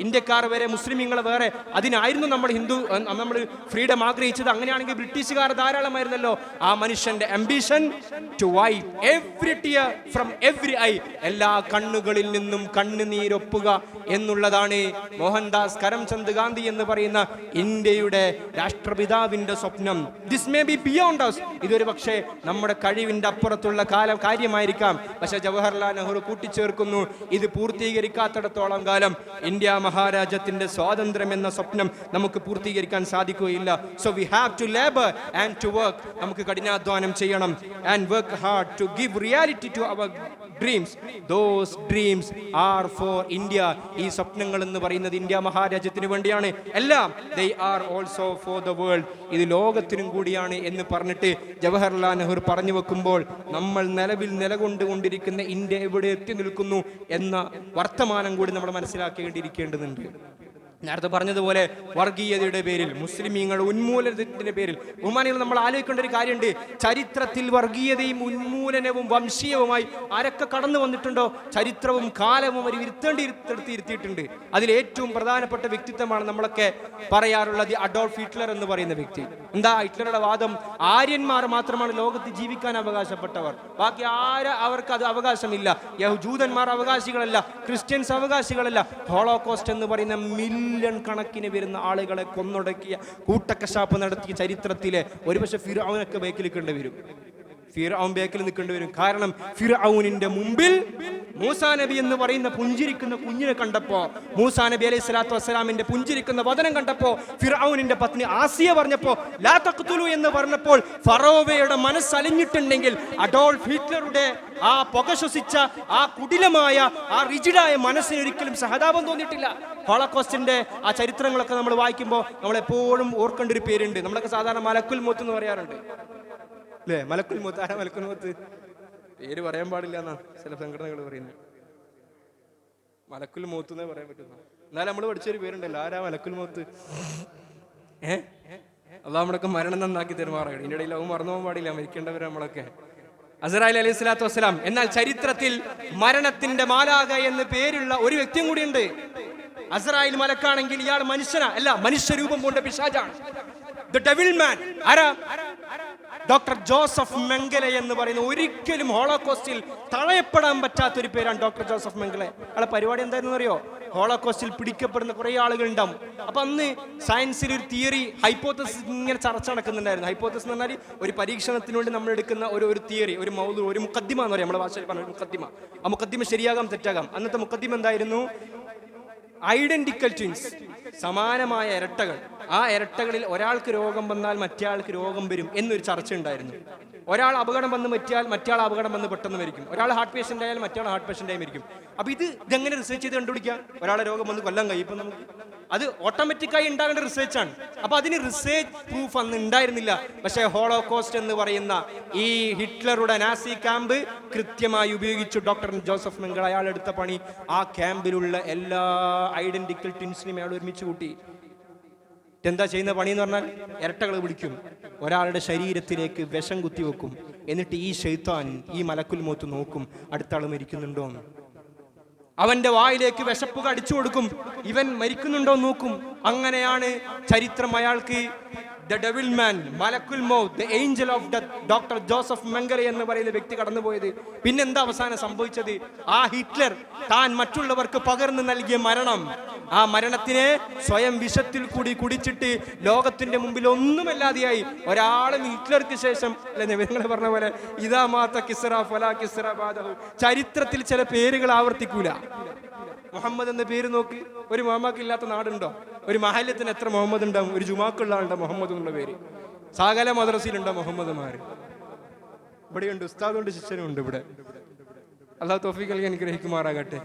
ഇന്ത്യക്കാർ വേറെ മുസ്ലിമീങ്ങൾ വേറെ, അതിനായിരുന്നു നമ്മൾ ഫ്രീഡം ആഗ്രഹിച്ചത്. അങ്ങനെയാണെങ്കിൽ ബ്രിട്ടീഷുകാർ ധാരാളമായിരുന്നല്ലോ. ആ മനുഷ്യന്റെ ambition to wipe every tear from every eye, എല്ലാ കണ്ണുകളിൽ നിന്നും കണ്ണുനീരൊപ്പുക എന്നുള്ളതാണ് മോഹൻദാസ് കരംചന്ദ് ഗാന്ധി എന്ന് പറയുന്ന ഇന്ത്യയുടെ രാഷ്ട്രപിതാവിന്റെ സ്വപ്നം. This may be beyond us, ഇതൊരു പക്ഷേ നമ്മുടെ കഴിവിന്റെ അപ്പുറത്തുള്ള കാര്യമായിരിക്കാം. പക്ഷെ ജവഹർലാൽ നെഹ്റു കൂട്ടിച്ചേർക്കുന്നു, ഇത് പൂർത്തീകരിക്കാത്തിടത്തോളം കാലം ഇന്ത്യ മഹാരാജ്യത്തിന്റെ സ്വാതന്ത്ര്യം എന്ന സ്വപ്നം നമുക്ക് പൂർത്തീകരിക്കാൻ സാധിക്കുകയില്ല. So we have to labour and to work, നമുക്ക് കഠിനാധ്വാനം ചെയ്യണം. And work hard to give reality to our dreams, those dreams are for India. ഈ സ്വപ്നങ്ങൾ എന്ന് പറയുന്നത് ഇന്ത്യ മഹാരാജ്യത്തിന് വേണ്ടിയാണ്. എല്ലാം they are also for the world, ഇത് ലോകത്തിനും കൂടിയാണ് എന്ന് പറഞ്ഞിട്ട് ജവഹർലാൽ നെഹ്റു പറഞ്ഞു വെക്കുമ്പോൾ നമ്മൾ നിലവിൽ നിലകൊണ്ടുകൊണ്ടിരിക്കുന്ന ഇന്ത്യ എവിടെ എത്തി നിൽക്കുന്നു എന്ന വർത്തമാനം കൂടി നമ്മൾ മനസ്സിലാക്കേണ്ടിയിരിക്കേണ്ടതുണ്ട്. നേരത്തെ പറഞ്ഞതുപോലെ വർഗീയതയുടെ പേരിൽ, മുസ്ലിമീങ്ങളുടെ ഉന്മൂലനത്തിന്റെ പേരിൽ ബഹുമാനികൾ നമ്മൾ ആലോചിക്കേണ്ട ഒരു കാര്യമുണ്ട്. ചരിത്രത്തിൽ വർഗീയതയും ഉന്മൂലനവും വംശീയവുമായി ആരൊക്കെ കടന്നു വന്നിട്ടുണ്ടോ ചരിത്രവും കാലവും അവർ ഇരുത്തിയിട്ടുണ്ട്. അതിൽ ഏറ്റവും പ്രധാനപ്പെട്ട വ്യക്തിത്വമാണ് നമ്മളൊക്കെ പറയാറുള്ളത് അഡോൾഫ് ഹിറ്റ്ലർ എന്ന് പറയുന്ന വ്യക്തി. എന്താ ഹിറ്റ്ലറുടെ വാദം? ആര്യന്മാർ മാത്രമാണ് ലോകത്ത് ജീവിക്കാൻ അവകാശപ്പെട്ടവർ, ബാക്കി അവർക്ക് അത് അവകാശമില്ല. ജൂതന്മാർ അവകാശികളല്ല, ക്രിസ്ത്യൻസ് അവകാശികളല്ല. ഹോളോകോസ്റ്റ് എന്ന് പറയുന്ന മില്യൺ കണക്കിന് വരുന്ന ആളുകളെ കൊന്നൊടുക്കിയ കൂട്ടക്കശാപ്പ് നടത്തിയ ചരിത്രത്തിലെ ഒരുപക്ഷെ ഫിർഔനൊക്കെ ബേക്കിൽ നിൽക്കേണ്ടി വരും. ഫിർഔൻ ബേക്കിൽ നിൽക്കേണ്ടി വരും. കാരണം ഫിർഔനിന്റെ മുമ്പിൽ മൂസാ നബി എന്ന് പറയുന്ന പുഞ്ചിരിക്കുന്ന കുഞ്ഞിനെ കണ്ടപ്പോ, മൂസാ നബി അലൈഹി സ്വലാത്തു വസ്സലാമിന്റെ പുഞ്ചിരിക്കുന്ന വദനം കണ്ടപ്പോ, ഫിർഔനിന്റെ പത്നി ആസിയ പറഞ്ഞപ്പോ, ലാ തഖ്തുലു എന്ന് പറഞ്ഞപ്പോൾ ഫറോവയുടെ മനസ്സലിഞ്ഞിട്ടുണ്ടെങ്കിൽ അഡോൾഫ് ഹിറ്റ്ലറുടെ ആ പുക ശ്വസിച്ച ആ കുടിലമായ ആ റിജിഡായ മനസ്സിന് ഒരിക്കലും സഹതാപം തോന്നിയിട്ടില്ല. ഹോളോകോസ്റ്റിന്റെ ആ ചരിത്രങ്ങളൊക്കെ നമ്മൾ വായിക്കുമ്പോൾ നമ്മൾ എപ്പോഴും ഓർക്കേണ്ട ഒരു പേരുണ്ട്. നമ്മളൊക്കെ സാധാരണ മലക്കുൽ മൗത്ത് എന്ന് പറയാറുണ്ട് അല്ലേ? മലക്കുൽ മൗത്ത്. ആരാ മലക്കുൽ മൗത്ത്? പേര് പറയാൻ പാടില്ല എന്നാ ചില സംഘടനകൾ പറയുന്നത്. മലക്കുൽ മൗത്ത് എന്നേ പറയാൻ പറ്റുന്ന. എന്നാലും നമ്മൾ പഠിച്ചൊരു പേരുണ്ടല്ലോ, ആരാ മലക്കുൽ മൗത്ത്? അള്ളാഹ് നമ്മളൊക്കെ മരണം നന്നാക്കി തെരുമാറാണ്. ഇതിൻ്റെ ഇടയിൽ അവൻ മറന്നു പോകാൻ പാടില്ല, മരിക്കേണ്ടവർ നമ്മളൊക്കെ. അസ്രായേൽ അലൈഹി സ്വലാത്തു വസ്സലാം. എന്നാൽ ചരിത്രത്തിൽ മരണത്തിന്റെ മാലാഖ എന്ന് പേരുള്ള ഒരു വ്യക്തിയും കൂടിയുണ്ട്. അസ്രായേൽ മലക്കാണെങ്കിൽ ഇയാൾ മനുഷ്യനാ അല്ല, മനുഷ്യരൂപം കൊണ്ട് പിശാചാണ്. ദ ഡെവിൾ മാൻ. ആരാ? ഡോക്ടർ ജോസഫ് മെങ്കലെ എന്ന് പറയുന്ന ഒരിക്കലും ഹോളോകോസ്റ്റിൽ തഴയപ്പെടാൻ പറ്റാത്തൊരു പേരാണ് ഡോക്ടർ ജോസഫ് മെങ്കലെ. അയാളെ പരിപാടി എന്തായിരുന്നു അറിയോ? ഹോളോകോസ്റ്റിൽ പിടിക്കപ്പെടുന്ന കുറെ ആളുകൾ ഉണ്ടാവും. അപ്പൊ അന്ന് സയൻസിൽ ഒരു തിയറി, ഹൈപ്പോത്തസിസ് ഇങ്ങനെ ചർച്ച നടക്കുന്നുണ്ടായിരുന്നു. ഹൈപ്പോത്തസിസ് എന്ന് പറഞ്ഞാൽ ഒരു പരീക്ഷണത്തിന് വേണ്ടി നമ്മൾ എടുക്കുന്ന ഒരു തിയറി, ഒരു മൗദു, ഒരു മുഖദ്ദിമ എന്ന് പറയും നമ്മുടെ ഭാഷയിൽ പറഞ്ഞ മുഖദ്ദിമ. ആ മുഖദ്ദിമ ശരിയാകാം തെറ്റാകാം. അന്നത്തെ മുഖദ്ദിമ എന്തായിരുന്നു? ഐഡന്റിക്കൽ ട്വിൻസ്, സമാനമായ ഇരട്ടകൾ. ആ ഇരട്ടകളിൽ ഒരാൾക്ക് രോഗം വന്നാൽ മറ്റേ ആൾക്ക് രോഗം വരും എന്നൊരു ചർച്ച ഉണ്ടായിരുന്നു. ഒരാൾ അപകടം വന്ന് പറ്റിയാൽ മറ്റേ അപകടം വന്ന് പെട്ടെന്ന് മരിക്കും. ഒരാൾ ഹാർട്ട് പേഷ്യൻ്റ് ആയാൽ മറ്റേ ഹാർട്ട് പേഷ്യൻ്റ് ആയി മരിക്കും. അപ്പൊ ഇതെങ്ങനെ റിസർച്ച് ചെയ്ത് കണ്ടുപിടിക്കാം? ഒരാളെ രോഗം വന്ന് കൊല്ലാൻ കഴിയും. ഇപ്പം നമുക്ക് അത് ഓട്ടോമാറ്റിക്കായി ഉണ്ടാകേണ്ട റിസർച്ചാണ്. അപ്പൊ അതിന് റിസർച്ച് പ്രൂഫ് അന്ന് ഉണ്ടായിരുന്നില്ല. പക്ഷേ ഹോളോകോസ്റ്റ് എന്ന് പറയുന്ന ഈ ഹിറ്റ്ലറുടെ നാസി ക്യാമ്പ് കൃത്യമായി ഉപയോഗിച്ചു ഡോക്ടർ ജോസഫ് മെങ്കലെ. അയാൾ എടുത്ത പണി ആ ക്യാമ്പിലുള്ള എല്ലാ ഐഡന്റിക്കൽ ട്വിൻസിനെയും അയാൾ ഒരുമിച്ച് കൂട്ടി. എന്താ ചെയ്യുന്ന പണി എന്ന് പറഞ്ഞാൽ, ഇരട്ടകൾ പിടിക്കും, ഒരാളുടെ ശരീരത്തിലേക്ക് വിഷം കുത്തിവെക്കും. എന്നിട്ട് ഈ ശൈത്താൻ, ഈ മലക്കുൽ മൗത്ത് നോക്കും അടുത്ത ആൾ മരിക്കുന്നുണ്ടോ എന്ന്. അവന്റെ വായിലേക്ക് വിശപ്പുക അടിച്ചു കൊടുക്കും, ഇവൻ മരിക്കുന്നുണ്ടോ നോക്കും. അങ്ങനെയാണ് ചരിത്രം അയാൾക്ക് ദ ഡെവിൾ മാൻ, മലക്കുൽ മൗത്ത്, the angel of death, doctor Joseph Mengele എന്ന് പറയുന്ന വ്യക്തി കടന്നുപോയത്. പിന്നെന്താ അവസാനം സംഭവിച്ചത്? ആ ഹിറ്റ്ലർ താൻ മറ്റുള്ളവർക്ക് പകർന്നു നൽകിയ മരണം, ആ മരണത്തിനെ സ്വയം വിഷത്തിൽ കൂടി കുടിച്ചിട്ട് ലോകത്തിന്റെ മുമ്പിൽ ഒന്നുമല്ലാതെയായി. ഒരാളും ഹിറ്റ്ലർക്ക് ശേഷം നിങ്ങൾ പറഞ്ഞ പോലെ ഇതാ മാത്ത കിസ്റ ഫലാ കിസ്റ ബാദഹു. ചരിത്രത്തിൽ ചില പേരുകൾ ആവർത്തിക്കൂല. മുഹമ്മദ് എന്ന പേര് നോക്ക്, ഒരു മുഹമ്മദ് ഇല്ലാത്ത നാടുണ്ടോ? ഒരു മഹല്ലത്തിന് എത്ര മുഹമ്മദ് ഉണ്ടാവും? ഒരു ജുമാക്കുള്ള ആളുടെ മുഹമ്മദ് എന്നുള്ള പേര്. സകല മദ്രസയിലുണ്ടോ മുഹമ്മദ്മാര്? ഇവിടെയുണ്ട്, ഉസ്താദുണ്ട്, ശിഷ്യനുണ്ട്. ഇവിടെ അല്ലാഹു തൗഫീഖ് നൽകി അനുഗ്രഹിക്കുമാറാകട്ടെ.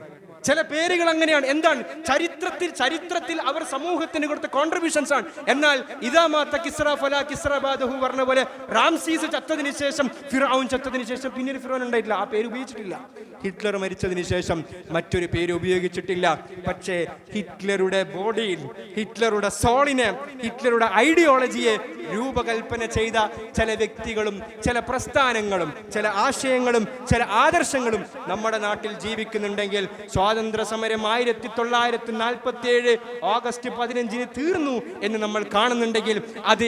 ചില പേരുകൾ അങ്ങനെയാണ്. എന്താണ്? ചരിത്രത്തിൽ അവർ സമൂഹത്തിന് കൊടുത്ത കോൺട്രിബ്യൂഷൻസ് ആണ്. എന്നാൽ ഇദാ മാത കിസ്റ ഫലാ കിസ്റ ബാദഹു പറഞ്ഞ പോലെ റാംസീസ് ചത്തതിന് ശേഷം, ഫിർഔൻ ചത്തതിന് ശേഷം പിന്നീട് ഫിർഔൻ ഉണ്ടായിട്ടില്ല. ആ പേര് ഉപയോഗിച്ചിട്ടില്ല. ഹിറ്റ്ലർ മരിച്ചതിന് ശേഷം മറ്റൊരു പേര് ഉപയോഗിച്ചിട്ടില്ല. പക്ഷേ ഹിറ്റ്ലറുടെ ബോഡിയിൽ, ഹിറ്റ്ലറുടെ സോളിനെ, ഹിറ്റ്ലറുടെ ഐഡിയോളജിയെ രൂപകൽപ്പന ചെയ്ത ചില വ്യക്തികളും ചില പ്രസ്ഥാനങ്ങളും ചില ആശയങ്ങളും ചില ആദർശങ്ങളും നമ്മുടെ നാട്ടിൽ ജീവിക്കുന്നുണ്ടെങ്കിൽ, സ്വാതന്ത്ര്യ സമരം 1947 ഓഗസ്റ്റ് 15 തീർന്നു എന്ന് നമ്മൾ കാണുന്നുണ്ടെങ്കിൽ, അത്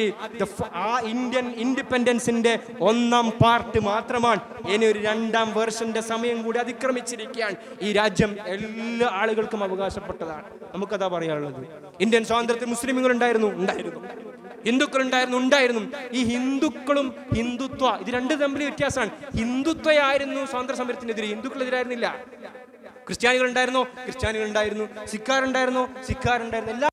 ആ ഇന്ത്യൻ ഇൻഡിപെൻഡൻസിന്റെ 1ാം പാർട്ട് മാത്രമാണ്. ഇനി ഒരു 2ാം വേർഷന്റെ സമയം കൂടി അതിക്രമിച്ചിരിക്കുകയാണ്. ഈ രാജ്യം എല്ലാ ആളുകൾക്കും അവകാശപ്പെട്ടതാണ്. നമുക്കതാ പറയാനുള്ളത്. ഇന്ത്യൻ സ്വാതന്ത്ര്യത്തിൽ മുസ്ലിമുകൾ ഉണ്ടായിരുന്നു, ഹിന്ദുക്കൾ ഉണ്ടായിരുന്നു. ഈ ഹിന്ദുക്കളും ഹിന്ദുത്വ ഇത് രണ്ട് തമ്മിൽ വ്യത്യാസമാണ്. ഹിന്ദുത്വയായിരുന്നു സ്വാതന്ത്ര്യ സമരത്തിനെതിരെ, ഹിന്ദുക്കളെതിരായിരുന്നില്ല. ക്രിസ്ത്യാനികളുണ്ടായിരുന്നു, സിഖുകാരുണ്ടായിരുന്നു, എല്ലാ